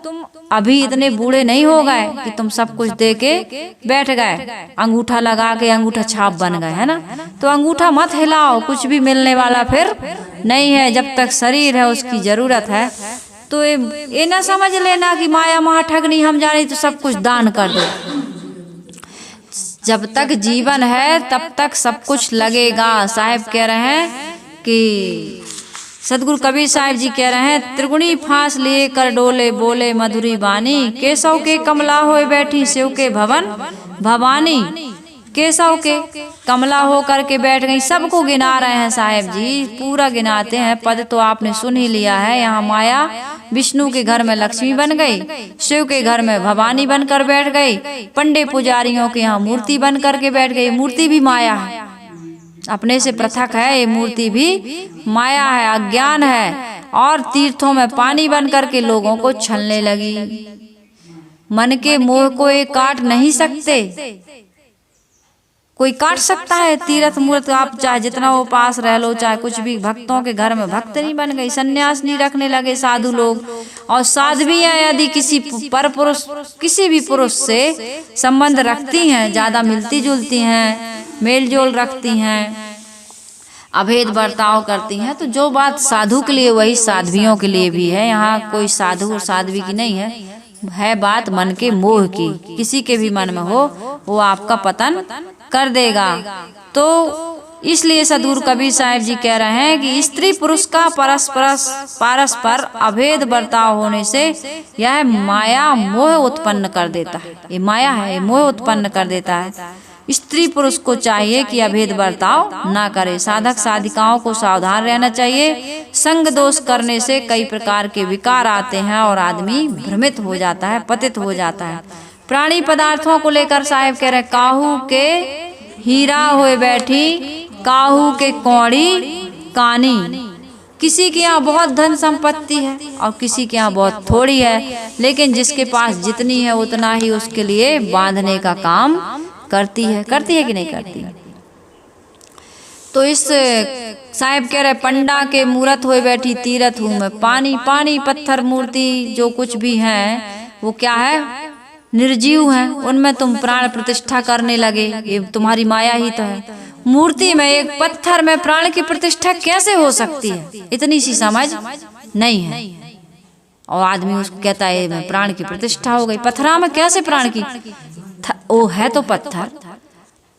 अभी इतने बूढ़े नहीं हो गए कि तुम सब कुछ दे के बैठ गए, अंगूठा लगा के अंगूठा छाप बन गए, है ना। तो अंगूठा मत हिलाओ, कुछ भी मिलने वाला फिर नहीं है। जब तक शरीर है उसकी जरूरत है। तो ये ना समझ लेना कि माया महा ठगनी, हम जाने तो सब कुछ दान कर दो। जब तक जीवन है तब तक सब कुछ लगेगा। साहब कह रहे हैं कि सदगुरु कबीर साहब जी कह रहे हैं, त्रिगुणी फांस लिए कर डोले बोले मधुरी बानी, केशव के कमला होए बैठी शिव के भवन भवानी। केशव के कमला हो करके बैठ गई। सबको गिना रहे हैं साहब जी, पूरा गिनाते हैं। पद तो आपने सुन ही लिया है। यहाँ माया विष्णु के घर में लक्ष्मी बन गई, शिव के घर में भवानी बनकर बैठ गई, पंडे पुजारियों के यहाँ मूर्ति बन करके बैठ गई। मूर्ति भी माया है, अपने से पृथक है। ये मूर्ति भी माया है, अज्ञान है। और तीर्थों में पानी बन करके लोगों को छलने लगी। मन के मोह को ये काट नहीं सकते। कोई काट सकता है तीर्थ मूर्त? आप चाहे जितना वो पास रह लो, चाहे कुछ भी, भक्तों के घर में भक्त नहीं बन गई, सन्यास नहीं रखने लगे साधु लोग। और साध्वियाँ यदि किसी पर पुरुष, किसी भी पुरुष से संबंध रखती हैं, ज्यादा मिलती जुलती हैं, मेल जोल रखती हैं, अभेद बर्ताव करती हैं, तो जो बात साधु के लिए वही साध्वियों के लिए भी है। यहाँ कोई साधु और साध्वी की नहीं है। है बात मन के मोह की, किसी के भी मन में हो वो आपका पतन कर देगा। तो इसलिए सद्गुरु कबीर साहब जी कह रहे हैं कि स्त्री पुरुष का परस्पर अभेद बर्ताव होने से यह माया मोह उत्पन्न कर देता है। ये माया है, ये मोह उत्पन्न कर देता है। स्त्री पुरुष को चाहिए कि अभेद बर्ताव ना करे। साधक साधिकाओं को सावधान रहना चाहिए। संग दोष करने से कई प्रकार के विकार आते हैं और आदमी भ्रमित हो जाता है, पतित हो जाता है। प्राणी पदार्थों को लेकर साहेब कह रहे, काहू के हीरा हुए बैठी, काहू के कौड़ी कानी। किसी के यहाँ बहुत धन संपत्ति है और किसी के यहाँ बहुत थोड़ी है, लेकिन जिसके पास जितनी है उतना ही उसके लिए बांधने का काम करती है कि नहीं करती। तो इस साहेब कह रहे, पंडा के मूरत हुए बैठी तीरथ हूँ मैं। पानी पानी पत्थर मूर्ति जो कुछ भी है वो क्या है, निर्जीव है। उनमें तुम प्राण प्रतिष्ठा करने लगे, ये तुम्हारी माया ही तो है। मूर्ति में, एक पत्थर में प्राण की प्रतिष्ठा कैसे हो सकती है, इतनी सी समझ नहीं है। और आदमी उसको कहता है मैं प्राण की प्रतिष्ठा हो गई। पत्थरा में कैसे प्राण की, वो है तो पत्थर।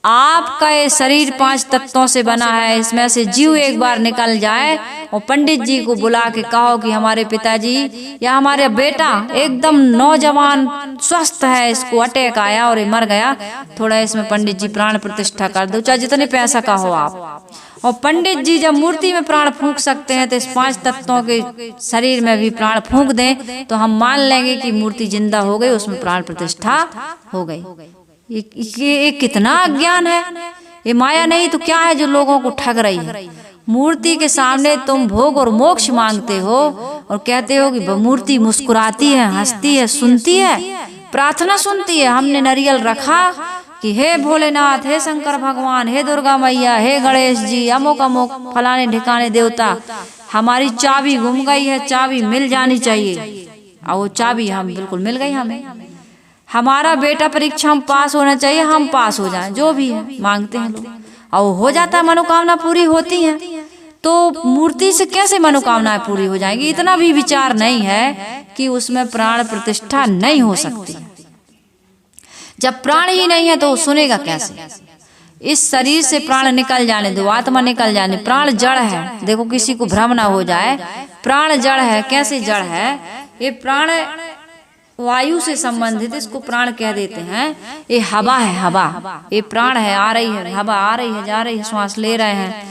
आपका ये शरीर 5 तत्वों से बना है, इसमें से जीव एक बार निकल जाए और पंडित जी को बुला के कहो कि हमारे पिताजी या हमारे बेटा एकदम नौजवान स्वस्थ है, इसको अटैक आया और ये मर गया, थोड़ा इसमें पंडित जी प्राण प्रतिष्ठा कर दो, चाहे जितने पैसा का हो आप। और पंडित जी जब मूर्ति में प्राण फूंक सकते हैं तो इस 5 तत्वों के शरीर में भी प्राण फूंक दें तो हम मान लेंगे कि मूर्ति जिंदा हो गई, उसमें प्राण प्रतिष्ठा हो गई। ये कितना अज्ञान है, ये माया नहीं तो क्या है जो लोगों को ठग रही है। मूर्ति के सामने तुम भोग और मोक्ष मांगते हो और कहते हो कि मूर्ति मुस्कुराती है, हंसती है, सुनती है, प्रार्थना सुनती है। हमने नारियल रखा कि हे भोलेनाथ, हे शंकर भगवान, हे दुर्गा मैया, हे गणेश जी, अमुक अमुक फलाने ठिकाने देवता, हमारी चाबी गुम गई है, चाबी मिल जानी चाहिए। और वो चाबी हम बिल्कुल मिल गई हमें। हमारा बेटा परीक्षा में पास होना चाहिए, हम पास हो जाएं, जो भी है मांगते हैं लोग और हो जाता है, मनोकामना पूरी होती है। तो मूर्ति से कैसे मनोकामनाएं पूरी हो जाएंगी, इतना भी विचार नहीं है कि उसमें प्राण प्रतिष्ठा नहीं हो सकती। जब प्राण ही नहीं है तो सुनेगा कैसे। इस शरीर से प्राण निकल जाने दो, आत्मा निकल जाने। प्राण जड़ है, देखो किसी को भ्रम ना हो जाए, प्राण जड़ है। कैसे जड़ है, ये प्राण वायु से संबंधित, इसको प्राण कह देते हैं। ये हवा है, हवा ये प्राण है, आ रही है हवा, आ रही है, जा रही है, श्वास ले रहे हैं,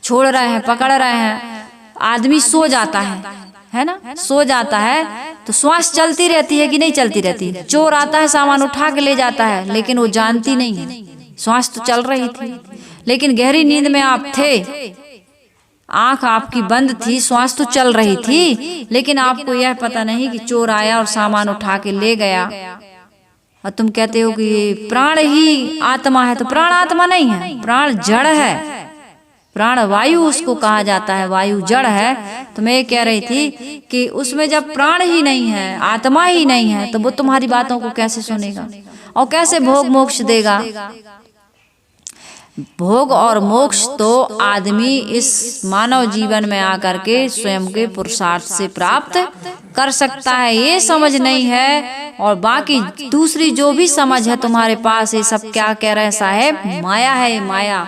छोड़ रहे हैं, पकड़ रहे हैं। आदमी सो जाता है ना, सो जाता है तो श्वास चलती रहती है कि नहीं चलती रहती। चोर आता है, सामान उठा के ले जाता है, लेकिन वो जानती नहीं है श्वास तो चल रही थी, लेकिन गहरी नींद में आप थे, आंख आपकी बंद थी, श्वास तो चल रही थी, लेकिन आपको यह पता नहीं कि चोर आया और सामान उठा के ले गया। और तुम कहते हो कि ये प्राण ही आत्मा है, तो प्राण आत्मा नहीं है, प्राण जड़ है। प्राण वायु उसको कहा जाता है, वायु जड़ है। तो मैं कह रही थी कि उसमें जब प्राण ही नहीं है, आत्मा ही नहीं है, तो वो तुम्हारी बातों को कैसे सुनेगा और कैसे भोग मोक्ष देगा। भोग और मोक्ष तो आदमी इस मानव जीवन में आकर के स्वयं के पुरुषार्थ से प्राप्त कर सकता है, ये समझ नहीं है। और बाकी दूसरी जो भी समझ है तुम्हारे पास, ये सब क्या कह रहे हैं साहेब, माया है। ये माया,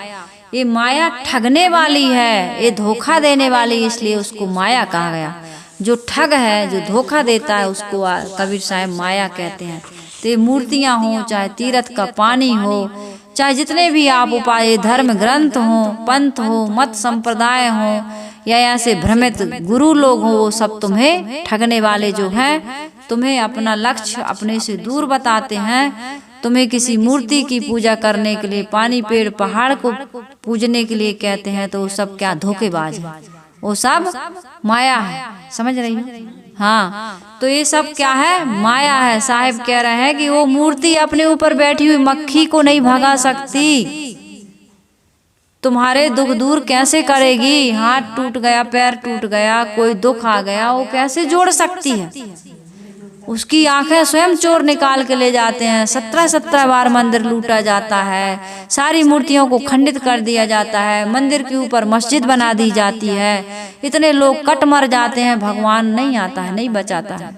ये माया ठगने वाली है, ये धोखा देने वाली, इसलिए उसको माया कहा गया। जो ठग है, जो धोखा देता है, उसको कबीर साहब माया कहते हैं। तो ये मूर्तियां हो, चाहे तीर्थ का पानी हो, चाहे जितने भी आप उपाय, धर्म ग्रंथ हो, पंथ हो, मत संप्रदाय हो, या ऐसे भ्रमित गुरु लोग हो, वो सब तुम्हें ठगने वाले जो हैं, तुम्हें अपना लक्ष्य अपने से दूर बताते हैं। तुम्हें किसी मूर्ति की पूजा करने के लिए, पानी पेड़ पहाड़ को पूजने के लिए कहते हैं, तो वो सब क्या धोखेबाज है, वो सब माया है। समझ रही हो? हाँ, तो ये सब क्या है, माया है। साहिब कह रहे हैं कि वो मूर्ति अपने ऊपर बैठी हुई मक्खी को नहीं भगा सकती। तुम्हारे दुख दूर कैसे करेगी? हाथ टूट गया, पैर टूट गया, कोई दुख आ गया, वो कैसे जोड़ सकती है? उसकी आंखें स्वयं चोर निकाल के ले जाते हैं। 17 बार मंदिर लूटा जाता है, सारी मूर्तियों को खंडित कर दिया जाता है, मंदिर के ऊपर मस्जिद बना दी जाती है, इतने लोग कट मर जाते हैं, भगवान नहीं आता है, नहीं बचाता है।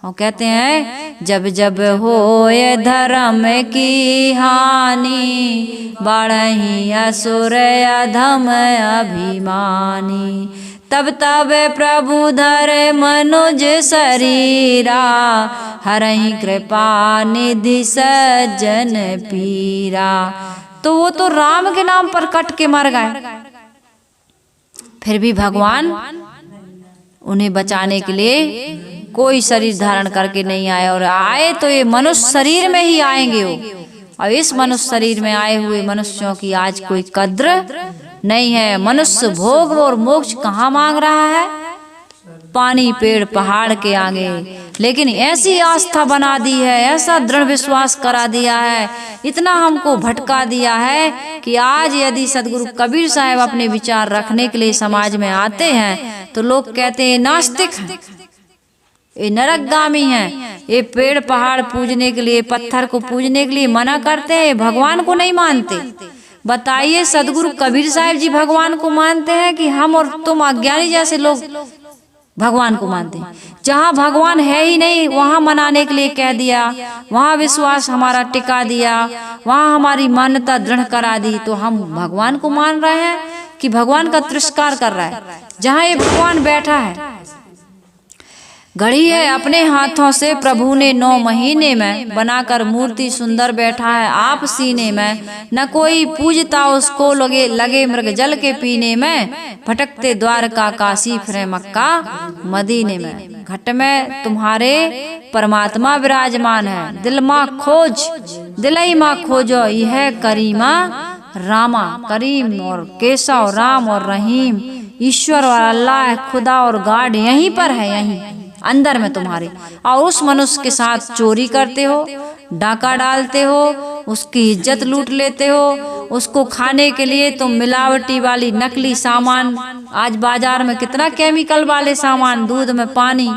और कहते हैं जब जब होए धर्म की हानि, बढ़ही असुर अधम अभिमानी। तब तब प्रभु धरे मनुज शरीरा, हरहि कृपा निधि सज्जन पीरा। तो वो तो राम के नाम पर कट के मर गए, फिर भी भगवान उन्हें बचाने के लिए कोई शरीर धारण करके नहीं आए, और आए तो ये मनुष्य शरीर में ही आएंगे वो। और इस मनुष्य शरीर में आए हुए मनुष्यों की आज कोई कद्र नहीं है। मनुष्य भोग और मोक्ष कहाँ मांग रहा है? पानी पेड़ पहाड़ के आगे। लेकिन ऐसी आस्था बना दी है, ऐसा दृढ़ विश्वास करा दिया है, इतना हमको भटका दिया है कि आज यदि सदगुरु कबीर साहब अपने विचार रखने के लिए समाज में आते हैं तो लोग कहते हैं नास्तिक हैं, ये नरकगामी हैं, ये पेड़ पहाड़ पूजने के लिए, पत्थर को पूजने के लिए मना करते हैं, भगवान को नहीं मानते। बताइए, सदगुरु कबीर साहब जी भगवान को मानते हैं कि हम और तुम अज्ञानी जैसे लोग भगवान को मानते हैं? जहाँ भगवान है ही नहीं वहाँ मनाने के लिए कह दिया, वहाँ विश्वास हमारा टिका दिया, वहाँ हमारी मान्यता दृढ़ करा दी, तो हम भगवान को मान रहे हैं कि भगवान का तिरस्कार कर रहा है? जहाँ ये भगवान बैठा है, गढ़ी है अपने हाथों से प्रभु ने 9 महीने में, बनाकर मूर्ति सुंदर बैठा है आप सीने में। न कोई पूजता उसको, लगे मृग जल के पीने में, भटकते द्वारका काशी फिरे मक्का मदीने में। घट में तुम्हारे परमात्मा विराजमान है, दिल माँ खोज, दिलई माँ खोजो, यह करीमा रामा। करीम और केशव, राम और रहीम, ईश्वर और अल्लाह, खुदा और गाड यहीं पर है, यहीं अंदर में तुम्हारे। और उस मनुष्य के साथ चोरी करते हो, डाका डालते हो, उसकी इज्जत लूट लेते हो, उसको खाने के लिए तुम मिलावटी वाली नकली सामान, आज बाजार में कितना केमिकल वाले सामान, दूध में पानी,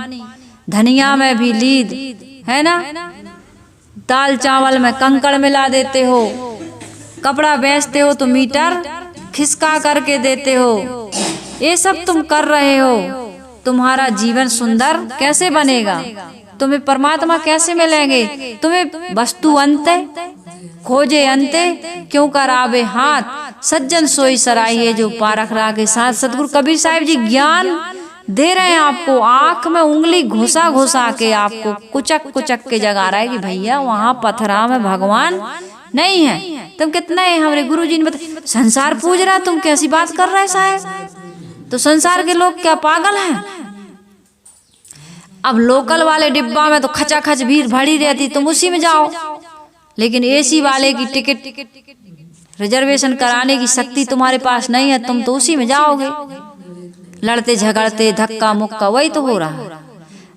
धनिया में भी लीद है ना, दाल चावल में कंकड़ मिला देते हो, कपड़ा बेचते हो तो मीटर खिसका करके देते हो, ये सब तुम कर रहे हो। तुम्हारा जीवन सुंदर कैसे बनेगा? तुम्हें परमात्मा कैसे मिलेंगे? तुम्हें वस्तु अंते खोजे अंते, क्यों करावे हाथ सज्जन सोई सराइए, जो पारख रहा के साथ। सतगुरु कबीर साहब जी ज्ञान दे रहे हैं आपको, आंख में उंगली घुसा घुसा के आपको कुचक कुचक के जगा रहा है कि भैया वहाँ पथरा में भगवान नहीं है। तुम कितना है, हमारे गुरु जी ने बताया संसार पूज रहा, तुम कैसी बात कर रहे साहब? तो संसार के लोग क्या पागल हैं? अब लोकल वाले डिब्बा में तो खचाखच भीड़ भरी रहती, तुम उसी में जाओ, लेकिन एसी वाले की टिकट रिजर्वेशन कराने की शक्ति तुम्हारे पास नहीं है, तुम तो उसी में जाओगे। लड़ते झगड़ते धक्का मुक्का वही तो हो रहा है।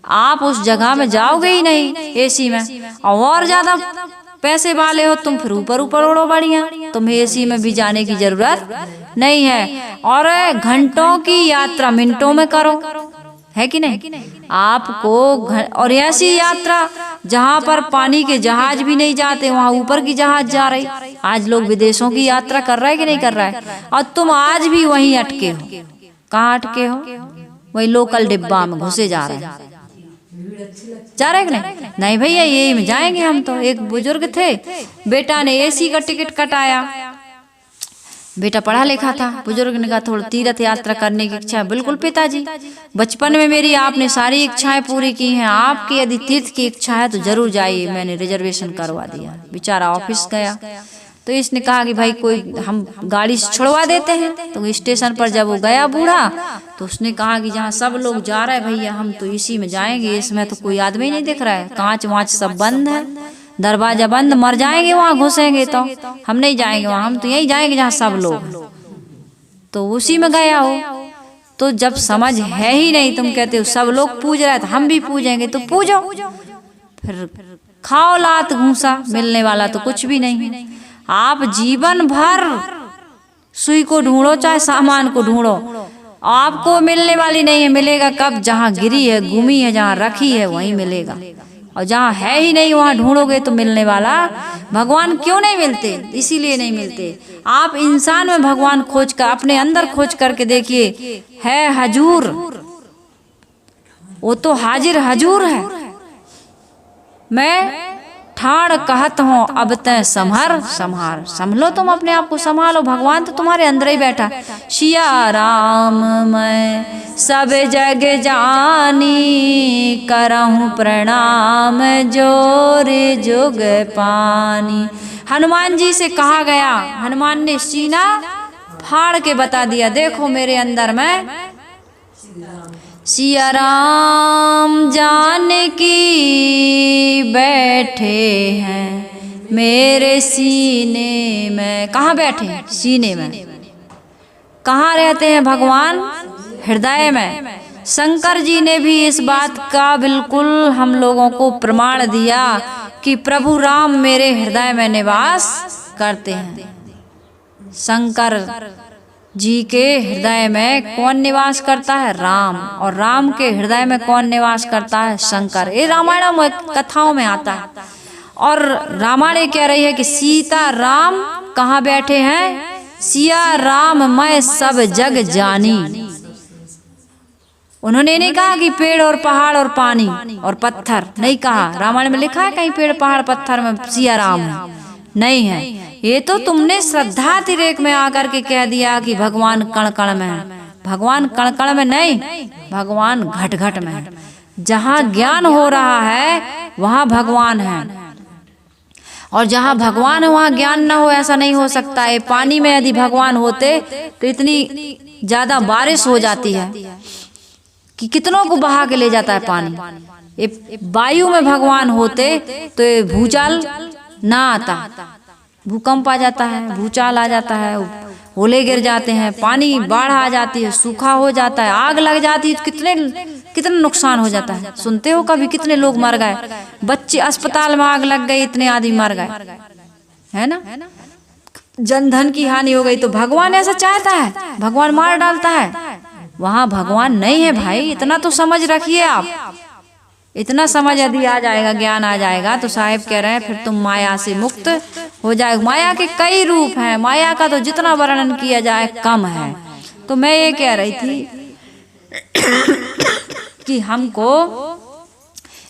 आप उस जगह में जाओगे ही नहीं एसी में, और ज्यादा पैसे वाले हो तुम, फिर ऊपर ऊपर उड़ो बढ़िया, तुम्हें एसी में भी जाने की जरूरत नहीं है। और घंटों की यात्रा मिनटों में करो, है कि नहीं? आपको और ऐसी यात्रा जहाँ पर पानी के जहाज भी नहीं जाते, वहाँ ऊपर की जहाज जा रही। आज लोग विदेशों की यात्रा कर रहा है कि नहीं कर रहा है? और तुम आज भी वहीं अटके हो। कहाँ अटके हो? वही लोकल डिब्बा में घुसे जा रहे हैं। जा रहे नहीं? नहीं भैया यही में जाएंगे हम तो। एक बुजुर्ग थे, बेटा ने एसी का टिकट कटाया, बेटा पढ़ा लिखा था, बुजुर्ग ने कहा थोड़ा तीर्थ यात्रा करने की इच्छा है। बिल्कुल पिताजी, बचपन में मेरी आपने सारी इच्छाएं पूरी की हैं, आपकी यदि तीर्थ की इच्छा है तो जरूर जाइए। मैंने रिजर्वेशन करवा दिया। बेचारा ऑफिस गया तो इसने कहा कि भाई कोई हम गाड़ी से छुड़वा देते हैं। तो स्टेशन पर जब वो गया बूढ़ा, तो उसने कहा कि जहाँ सब लोग जा रहे हैं भैया हम तो इसी में जाएंगे, इसमें तो कोई आदमी नहीं दिख रहा है, कांच वाँच सब बंद है, दरवाजा बंद, मर जाएंगे वहाँ घुसेंगे तो हम नहीं जाएंगे वहाँ, हम तो यही जाएंगे जहाँ सब लोग। तो उसी में गया हो। तो जब समझ है ही नहीं, तुम कहते हो सब लोग पूज रहे हैं तो हम भी पूजेंगे, तो पूजो, फिर खाओ लात घूसा, मिलने वाला तो कुछ भी नहीं। आप जीवन भर सुई को ढूंढो चाहे सामान को ढूंढो, आपको मिलने वाली नहीं है। मिलेगा कब? जहाँ गिरी है, गुमी है, जहाँ रखी है वहीं मिलेगा, और जहाँ है ही नहीं वहाँ ढूंढोगे तो मिलने वाला। भगवान क्यों नहीं मिलते? इसीलिए नहीं मिलते। आप इंसान में भगवान खोज कर, अपने अंदर खोज करके देखिए, है हजूर, वो तो हाजिर हजूर है, मैं ठाड़ कहत हूँ अब तय संभर संभार, संभलो तुम अपने आप को, संभालो, भगवान तो तुम्हारे अंदर ही बैठा। सिया राम मैं सब जग जानी, करहूँ प्रणाम जोरे जुग पानी। हनुमान जी से कहा गया, हनुमान ने सीना फाड़ के बता दिया, देखो मेरे अंदर मैं सिया राम जानकी बैठे हैं मेरे सीने में। कहाँ बैठे हैं? सीने में। कहाँ रहते हैं भगवान? हृदय में। शंकर जी ने भी इस बात का बिल्कुल हम लोगों को प्रमाण दिया कि प्रभु राम मेरे हृदय में निवास करते हैं। शंकर जी के हृदय में कौन निवास करता है? राम। और राम के हृदय में कौन निवास करता है? शंकर। ये रामायण में कथाओं में आता है। और रामायण कह रही है कि सीता राम कहाँ बैठे हैं? सिया राम मैं सब जग जानी। उन्होंने नहीं कहा कि पेड़ और पहाड़ और पानी और पत्थर, नहीं कहा। रामायण में लिखा है कहीं पेड़ पहाड़ पत्थर में सिया राम है? नहीं है। ये तो तुमने श्रद्धा तिरेक में आकर के कह दिया कि भगवान कण कण में है। भगवान कण कण में नहीं, भगवान घट घट में है। जहाँ ज्ञान हो रहा है वहाँ भगवान है, और जहाँ भगवान है वहाँ ज्ञान न हो, ऐसा नहीं हो सकता है। पानी में यदि भगवान होते तो इतनी ज्यादा बारिश हो जाती है कि कितनों को बहा के ले जाता है पानी। ये वायु में भगवान होते तो ये भूचाल ना आता, भूकंप आ जाता है, भूचाल आ जाता है, ओले गिर जाते हैं, पानी बाढ़ आ जाती है, सूखा हो जाता है, आग लग जाती है, कितने नुकसान हो जाता है। सुनते हो कभी कितने लोग मर गए? बच्चे अस्पताल में आग लग गई, इतने आदमी मर गए, है ना। जनधन की हानि हो गई। तो भगवान ऐसा चाहता है? भगवान मार डालता है? वहां भगवान नहीं है भाई, इतना तो समझ रखिए आप। इतना समझ यदि आ जाएगा, ज्ञान आ जाएगा, तो साहिब कह रहे हैं फिर तुम माया से मुक्त हो जाएगा। माया के कई रूप हैं, माया का तो जितना वर्णन किया जाए कम है। तो मैं ये कह रही थी कि हमको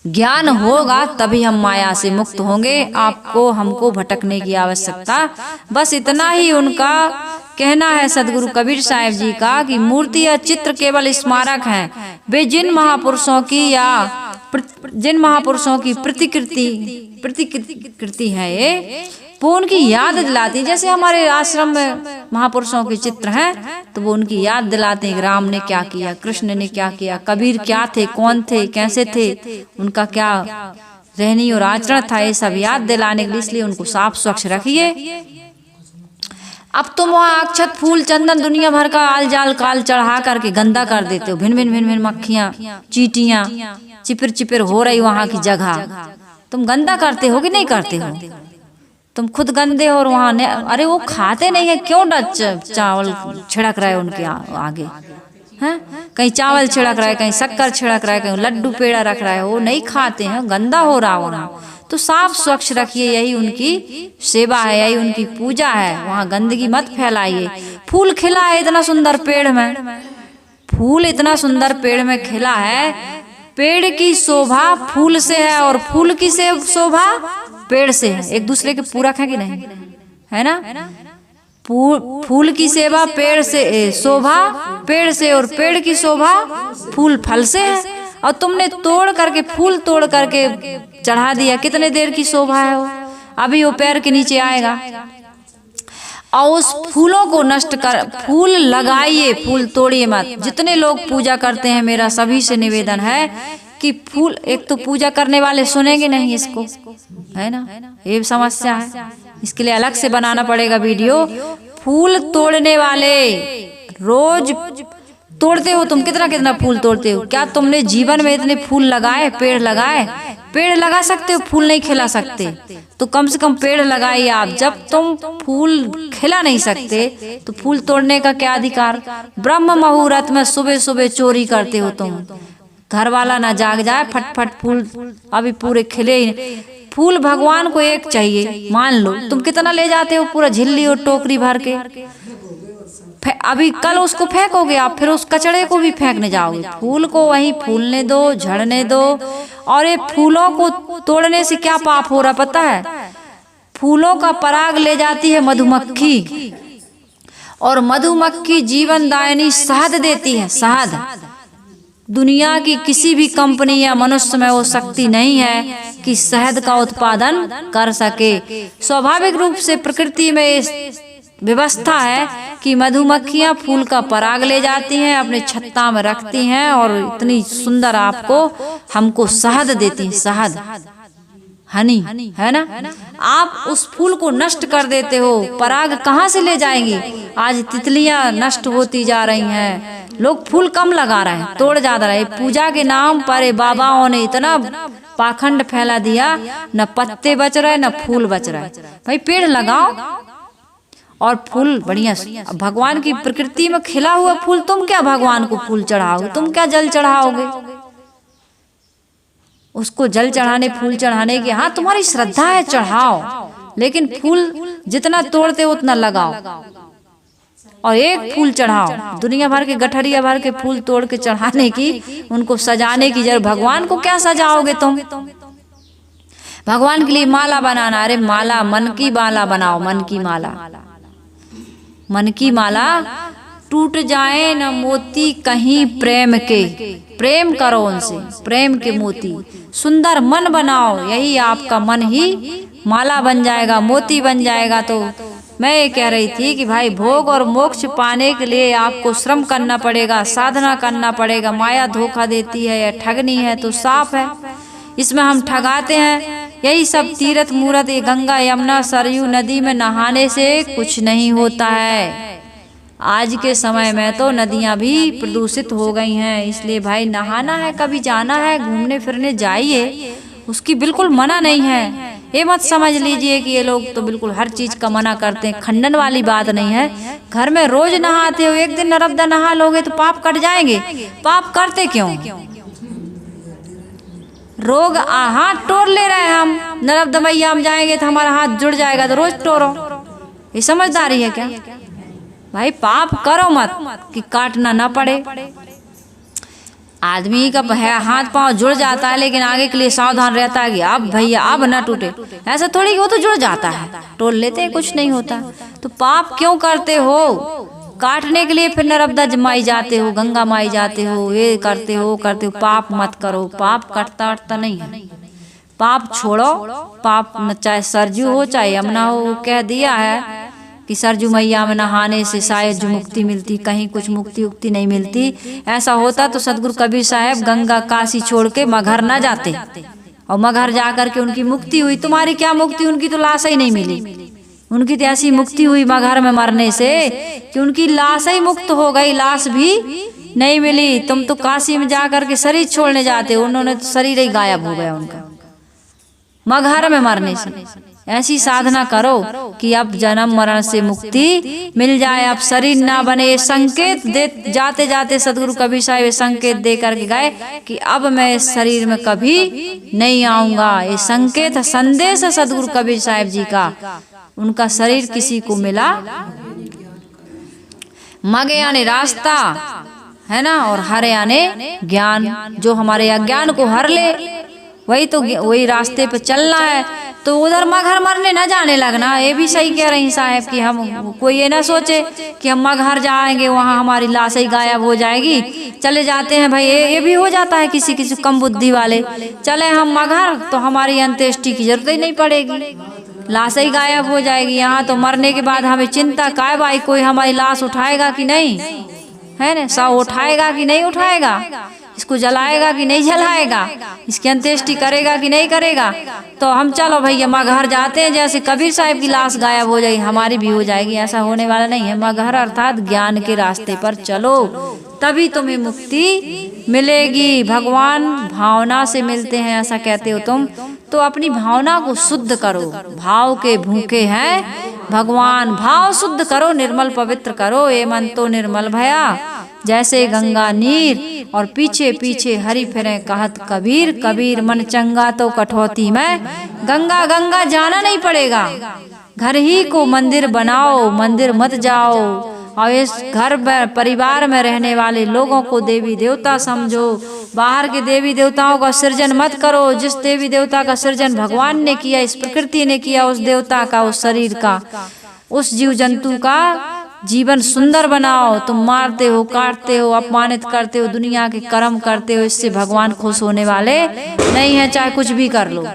ज्ञान होगा तभी हम माया से मुक्त होंगे। आपको हमको भटकने की आवश्यकता बस इतना ही उनका कहना है सदगुरु कबीर साहिब जी का कि मूर्ति या चित्र केवल स्मारक हैं। वे जिन महापुरुषों की प्रतिकृति है, ये वो उनकी याद दिलाती। जैसे हमारे आश्रम में महापुरुषों के चित्र हैं तो वो उनकी याद दिलाते हैं। राम ने क्या किया, कृष्ण ने क्या किया, कबीर क्या थे, कौन थे, कैसे थे, उनका क्या रहनी और आचरण था, ये सब याद दिलाने के लिए इसलिए उनको साफ स्वच्छ रखिए। अब तुम वहाँ अक्षत फूल चंदन दुनिया भर का आल जाल काल चढ़ा करके गंदा कर देते हो। भिन भिन भिन भिन मक्खियाँ चींटियाँ चिपिर चिपिर हो रही वहाँ की जगह, तुम गंदा करते हो कि नहीं करते हो? तुम खुद गंदे हो और वहाँ अरे वो खाते नहीं है, क्यों चावल छिड़क रहे उनके आगे हैं? कहीं चावल छिड़क रहा है, कहीं शक्कर छिड़क रहा है, कहीं लड्डू पेड़ा रख रहा है, वो नहीं खाते हैं, गंदा हो रहा वहाँ। तो साफ स्वच्छ रखिए, यही उनकी सेवा है, यही उनकी पूजा है। वहाँ गंदगी मत फैलाइए। फूल खिला है इतना सुंदर पेड़ में, फूल इतना सुंदर पेड़ में खिला है। पेड़ की शोभा फूल से है और फूल की शोभा पेड़ से है। एक दूसरे के पूरक है कि नहीं, है ना। फूल की सेवा पेड़ से, शोभा पेड़ से, और पेड़ की शोभा फूल फल से है। और तुमने तोड़ करके, फूल तोड़ करके चढ़ा दिया, कितने देर की शोभा है वो, अभी वो पैर के नीचे आएगा। और उस फूलों को नष्ट कर, फूल लगाइए, फूल तोड़िए मत। जितने लोग पूजा करते हैं, मेरा सभी से निवेदन है कि फूल, एक तो पूजा करने वाले सुनेंगे नहीं इसको, है ना, ये समस्या है। इसके लिए अलग से बनाना पड़ेगा वीडियो। फूल तोड़ने वाले रोज तोड़ते हो तुम, कितना कितना फूल तोड़ते हो। क्या तुमने जीवन में इतने फूल लगाए, पेड़ लगाए? पेड़ लगा सकते हो, फूल नहीं खिला सकते, तो कम से कम पेड़ लगाइए आप। जब तुम फूल खिला नहीं सकते तो फूल तोड़ने का क्या अधिकार? ब्रह्म मुहूर्त में सुबह सुबह चोरी करते हो तुम, घर वाला ना जाग जाए, फटफट फूल अभी पूरे खिले ही। फूल भगवान को एक चाहिए, मान लो तुम कितना ले जाते हो, पूरा झिल्ली और टोकरी भर के, अभी कल उसको फेंकोगे आप, फिर उस कचड़े को भी फेंकने जाओगे। फूल को वहीं फूलने दो, झड़ने दो। और ये फूलों को तोड़ने से क्या पाप हो रहा पता है? फूलों का पराग ले जाती है मधुमक्खी, और मधुमक्खी जीवन दायिनी शहद देती है। शहद दुनिया की किसी भी कंपनी या मनुष्य में वो शक्ति नहीं है कि शहद का उत्पादन कर सके। स्वाभाविक रूप से प्रकृति में व्यवस्था है कि मधुमक्खियां फूल का पराग ले जाती हैं, अपने छत्ता में रखती हैं और इतनी सुंदर आपको हमको शहद देती हैं। शहद, हनी, है ना? आप उस फूल को नष्ट कर देते हो, पराग कहाँ से ले जाएंगी? आज तितलियां नष्ट होती जा रही हैं, लोग फूल कम लगा रहे हैं, तोड़ ज्यादा रहे। पूजा के नाम पर बाबाओं ने इतना पाखंड फैला दिया, न पत्ते बच रहे न फूल बच रहे। भाई पेड़ लगाओ और फूल बढ़िया। भगवान की प्रकृति में खिला हुआ फूल, तुम क्या भगवान को फूल चढ़ाओगे? तुम क्या जल चढ़ाओगे? उसको जल चढ़ाने, फूल चढ़ाने की, हाँ तुम्हारी श्रद्धा है चढ़ाओ, लेकिन फूल जितना तोड़ते हो उतना लगाओ और एक फूल चढ़ाओ। दुनिया भर के गठरिया भर के फूल तोड़ के चढ़ाने की, उनको सजाने की जरूरत। भगवान को क्या सजाओगे तुम? भगवान के लिए माला बनाना, अरे माला मन की माला बनाओ, मन की माला। मन की माला टूट जाए न मोती कहीं प्रेम के, प्रेम करो उनसे, प्रेम के मोती। सुंदर मन बनाओ, यही आपका मन ही माला बन जाएगा, मोती बन जाएगा। तो मैं ये कह रही थी कि भाई भोग और मोक्ष पाने के लिए आपको श्रम करना पड़ेगा, साधना करना पड़ेगा। माया धोखा देती है या ठगनी है तो साफ है, इसमें हम ठगाते हैं। यही सब तीर्थ मूर्त, ये गंगा यमुना सरयू नदी में नहाने से कुछ नहीं होता है। आज के समय में तो नदियां भी प्रदूषित हो गई हैं, इसलिए भाई नहाना है, कभी जाना है, घूमने फिरने जाइए, उसकी बिल्कुल मना नहीं है। ये मत समझ लीजिए कि ये लोग तो बिल्कुल हर चीज का मना करते हैं, खंडन वाली बात नहीं है। घर में रोज नहाते हो, एक दिन नर्मदा नहा लोगे तो पाप कट जाएंगे। पाप करते क्यों? रोग हाथ टोर ले रहे हैं हम, नर्मदा मैया हम जाएंगे तो हमारा हाथ जुड़ जाएगा, तो रोज टोरो। ये समझदारी है क्या? भाई पाप करो मत कि काटना ना पड़े। आदमी का हाथ पांव जुड़ जाता है, लेकिन आगे के लिए सावधान रहता है कि अब भैया अब ना टूटे। ऐसा थोड़ी, वो तो जुड़ जाता है, तोड़ लेते हैं, कुछ नहीं होता। तो पाप क्यों करते हो? काटने के लिए फिर नर्मदा माई जाते हो, गंगा माई जाते हो, ये करते हो करते हो। पाप मत करो, पाप कटता अटता नहीं है। पाप छोड़ो, पाप चाहे सरजू हो चाहे यमुना हो, कह दिया है कि सरजू मैया में नहाने से शायद जो मुक्ति मिलती, कहीं कुछ मुक्ति उक्ति नहीं मिलती। ऐसा होता तो सदगुरु कबीर साहब गंगा काशी छोड़ के मगहर ना जाते, और मगहर जाकर के उनकी मुक्ति हुई। तुम्हारी क्या मुक्ति? उनकी तो लाश ही नहीं मिली। उनकी तो ऐसी मुक्ति हुई मगहर में मरने से कि उनकी लाश ही मुक्त हो गई, लाश भी नहीं मिली। तुम तो काशी में जाकर के शरीर छोड़ने जाते हो, उन्होंने तो शरीर ही गायब हो गया उनका मगहर में मरने से। ऐसी साधना करो कि अब जन्म मरण से मुक्ति मिल जाए, अब शरीर ना बने। ये संकेत दे जाते जाते सदगुरु कबीर साहब ये संकेत दे करके गए कि अब मैं इस शरीर में कभी नहीं आऊंगा। ये संकेत संदेश है सदगुरु कबीर साहब जी का। उनका शरीर किसी को मिला, मग यानी रास्ता है ना, और हर यानी ज्ञान। जो हमारे अज्ञान को हर ले, वही तो, वही रास्ते पे चलना है। तो उधर मगहर मरने न जाने लगना। ये भी सही कह रही साहब कि हम कोई ये ना सोचे कि हम मगहर जाएंगे वहाँ हमारी लाश ही गायब हो जाएगी। चले जाते हैं भाई, ये भी हो जाता है किसी किसी कम बुद्धि वाले। चले हम मगहर तो हमारी अंत्येष्टि की जरूरत ही नहीं पड़ेगी, लाश ही गायब हो जाएगी। यहाँ तो मरने के बाद हमें चिंता काय भाई, कोई हमारी लाश उठाएगा कि नहीं, है ना, शव उठाएगा कि नहीं उठाएगा, इसको जलाएगा कि नहीं जलाएगा, इसकी अंत्येष्टि करेगा कि नहीं करेगा। तो हम चलो भैया मगहर जाते हैं, जैसे कबीर साहब की लाश गायब हो जाएगी हमारी भी हो जाएगी। ऐसा होने वाला नहीं है। मगहर अर्थात ज्ञान के रास्ते पर चलो, तभी तुम्हें मुक्ति मिलेगी। भगवान भावना से मिलते हैं ऐसा कहते हो तुम, तो अपनी भावना को शुद्ध करो। भाव के भूखे हैं भगवान, भाव शुद्ध करो, निर्मल पवित्र करो। ये मन तो निर्मल भया जैसे गंगा नीर, और पीछे पीछे हरि फिरे कहत कबीर। कबीर मन चंगा तो कठौती में गंगा गंगा जाना नहीं पड़ेगा। घर ही को मंदिर बनाओ, मंदिर मत जाओ। और इस घर परिवार में रहने वाले लोगों को देवी देवता समझो। बाहर के देवी देवताओं का सृजन मत करो। जिस देवी देवता का सृजन भगवान ने किया, इस प्रकृति ने किया, उस देवता का, उस शरीर का, उस जीव जंतु का जीवन सुंदर बनाओ। तुम मारते हो, काटते हो, अपमानित करते हो, दुनिया के कर्म करते हो, इससे भगवान खुश होने वाले नहीं है, चाहे कुछ भी कर लो।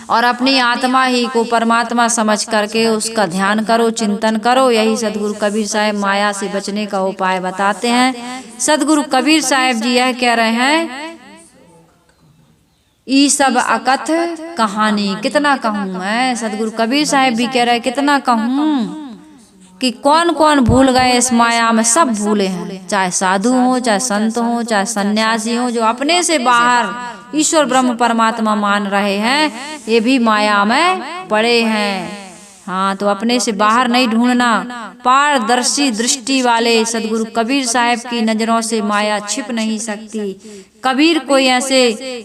और अपनी आत्मा ही को परमात्मा समझ करके उसका ध्यान करो, चिंतन करो। यही सदगुरु कबीर साहब माया से बचने का उपाय बताते हैं। सदगुरु कबीर साहब जी यह कह रहे हैं, ई सब अकथ कहानी। कितना कहूँ मैं, सदगुरु कबीर साहब भी कह रहे हैं, कितना कहूँ कि कौन कौन भूल गए इस माया में, सब भूले हैं। चाहे साधु हो, चाहे संत हो, चाहे सन्यासी हो, जो अपने से बाहर ईश्वर ब्रह्म परमात्मा मान रहे हैं, ये भी माया में पड़े हैं। हाँ, तो अपने से बाहर नहीं ढूंढना। पारदर्शी दृष्टि वाले सदगुरु कबीर साहब की नजरों से माया छिप नहीं सकती। कबीर कोई ऐसे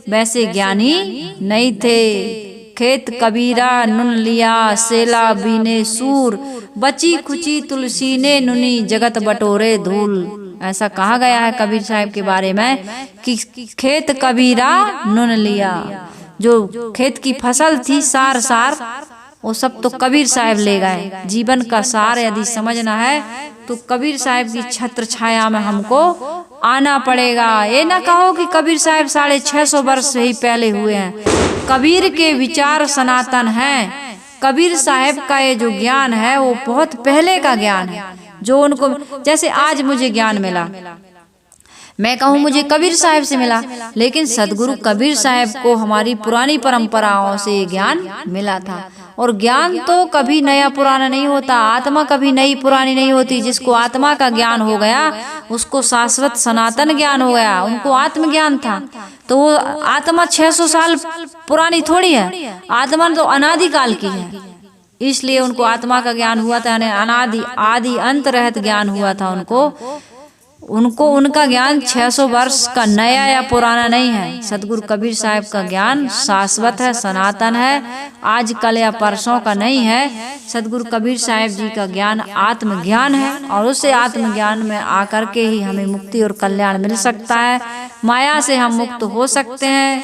वैसे ज्ञानी नहीं थे। खेत कबीरा नुन लिया, सेला बीने सूर, बची खुची तुलसी ने नुनी, जगत बटोरे धूल। ऐसा कहा गया है कबीर साहब के बारे में कि खेत कबीरा नुन लिया। जो खेत की फसल थी, सार सार, वो सब तो कबीर साहब ले गए। जीवन का सार यदि समझना है तो कबीर साहब की छत्र छाया में हमको आना पड़ेगा। ये ना कहो कि कबीर साहब 650 वर्ष से ही पहले हुए हैं। कबीर के विचार सनातन हैं। कबीर साहब का ये जो ज्ञान है वो बहुत पहले का ज्ञान है, जो उनको, जैसे आज मुझे ज्ञान मिला, मैं कहूँ मुझे कबीर साहब से मिला, लेकिन सदगुरु कबीर साहब को हमारी पुरानी परंपराओं से ये ज्ञान मिला था। और ज्ञान तो कभी नया पुराना नहीं होता, आत्मा कभी नई पुरानी नहीं होती। जिसको आत्मा का ज्ञान हो गया उसको शाश्वत सनातन ज्ञान हो गया। उनको आत्मज्ञान था, तो वो आत्मा 600 साल पुरानी थोड़ी है, आत्मा तो अनादिकाल की है। इसलिए उनको आत्मा का ज्ञान हुआ था, अनादि आदि अंत रहत ज्ञान हुआ था उनको उनका ज्ञान 600 वर्ष का नया या पुराना नहीं है। सदगुरु कबीर साहब का ज्ञान शाश्वत है, सनातन है, आज कल या परसों का नहीं है। सदगुरु कबीर साहब जी का ज्ञान आत्मज्ञान है, और उसे आत्मज्ञान में आकर के ही हमें मुक्ति और कल्याण मिल सकता है। माया से हम मुक्त हो सकते हैं।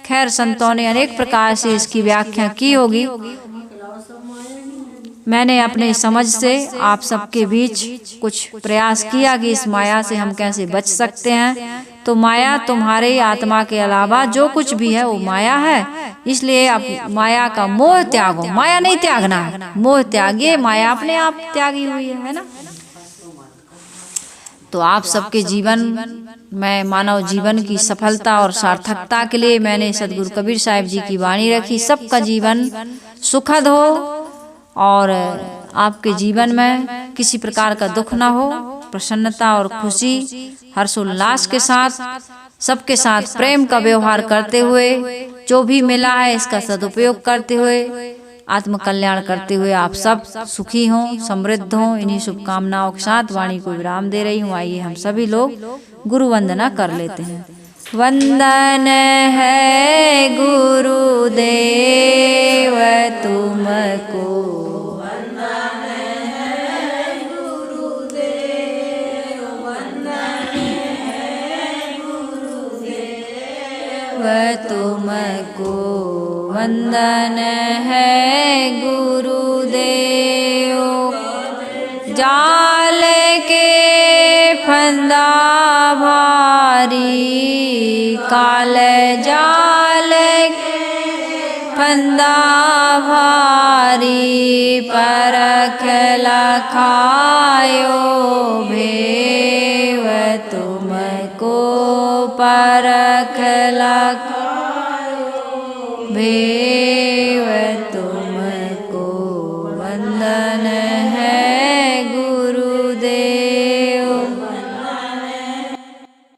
खैर, संतों ने अनेक प्रकार से इसकी व्याख्या की होगी। मैंने अपने समझ से आप सबके बीच कुछ प्रयास किया कि इस माया से हम कैसे बच सकते हैं। तो माया तुम्हारे आत्मा के अलावा जो कुछ भी है वो माया है। इसलिए आप माया का मोह त्यागो। माया नहीं त्यागना है, मोह त्यागिए। माया अपने आप त्यागी हुई है ना। तो आप सबके जीवन में, मानव जीवन की सफलता और सार्थकता के लिए मैंने सदगुरु कबीर साहब जी की वाणी रखी। सबका जीवन सुखद हो और आपके जीवन में किसी प्रकार का दुख ना हो। प्रसन्नता और खुशी, हर्षोल्लास के साथ, सबके साथ प्रेम का व्यवहार करते हुए, जो भी मिला है इसका सदुपयोग करते हुए, आत्म कल्याण करते हुए आप सब सुखी हों, समृद्ध हों। इन्हीं शुभकामनाओं के साथ वाणी को विराम दे रही हूँ। आइए हम सभी लोग गुरु वंदना कर लेते हैं। वंदन है गुरुदेव तुमको, वंदन है गुरुदेव, वंदन है गुरुदेव तुमको, वंदन है गुरुदेव। जाल के फंदा भारी, काल जाल के फंदा भारी, परख लखायो भेव तुमको, परख लखायो भेव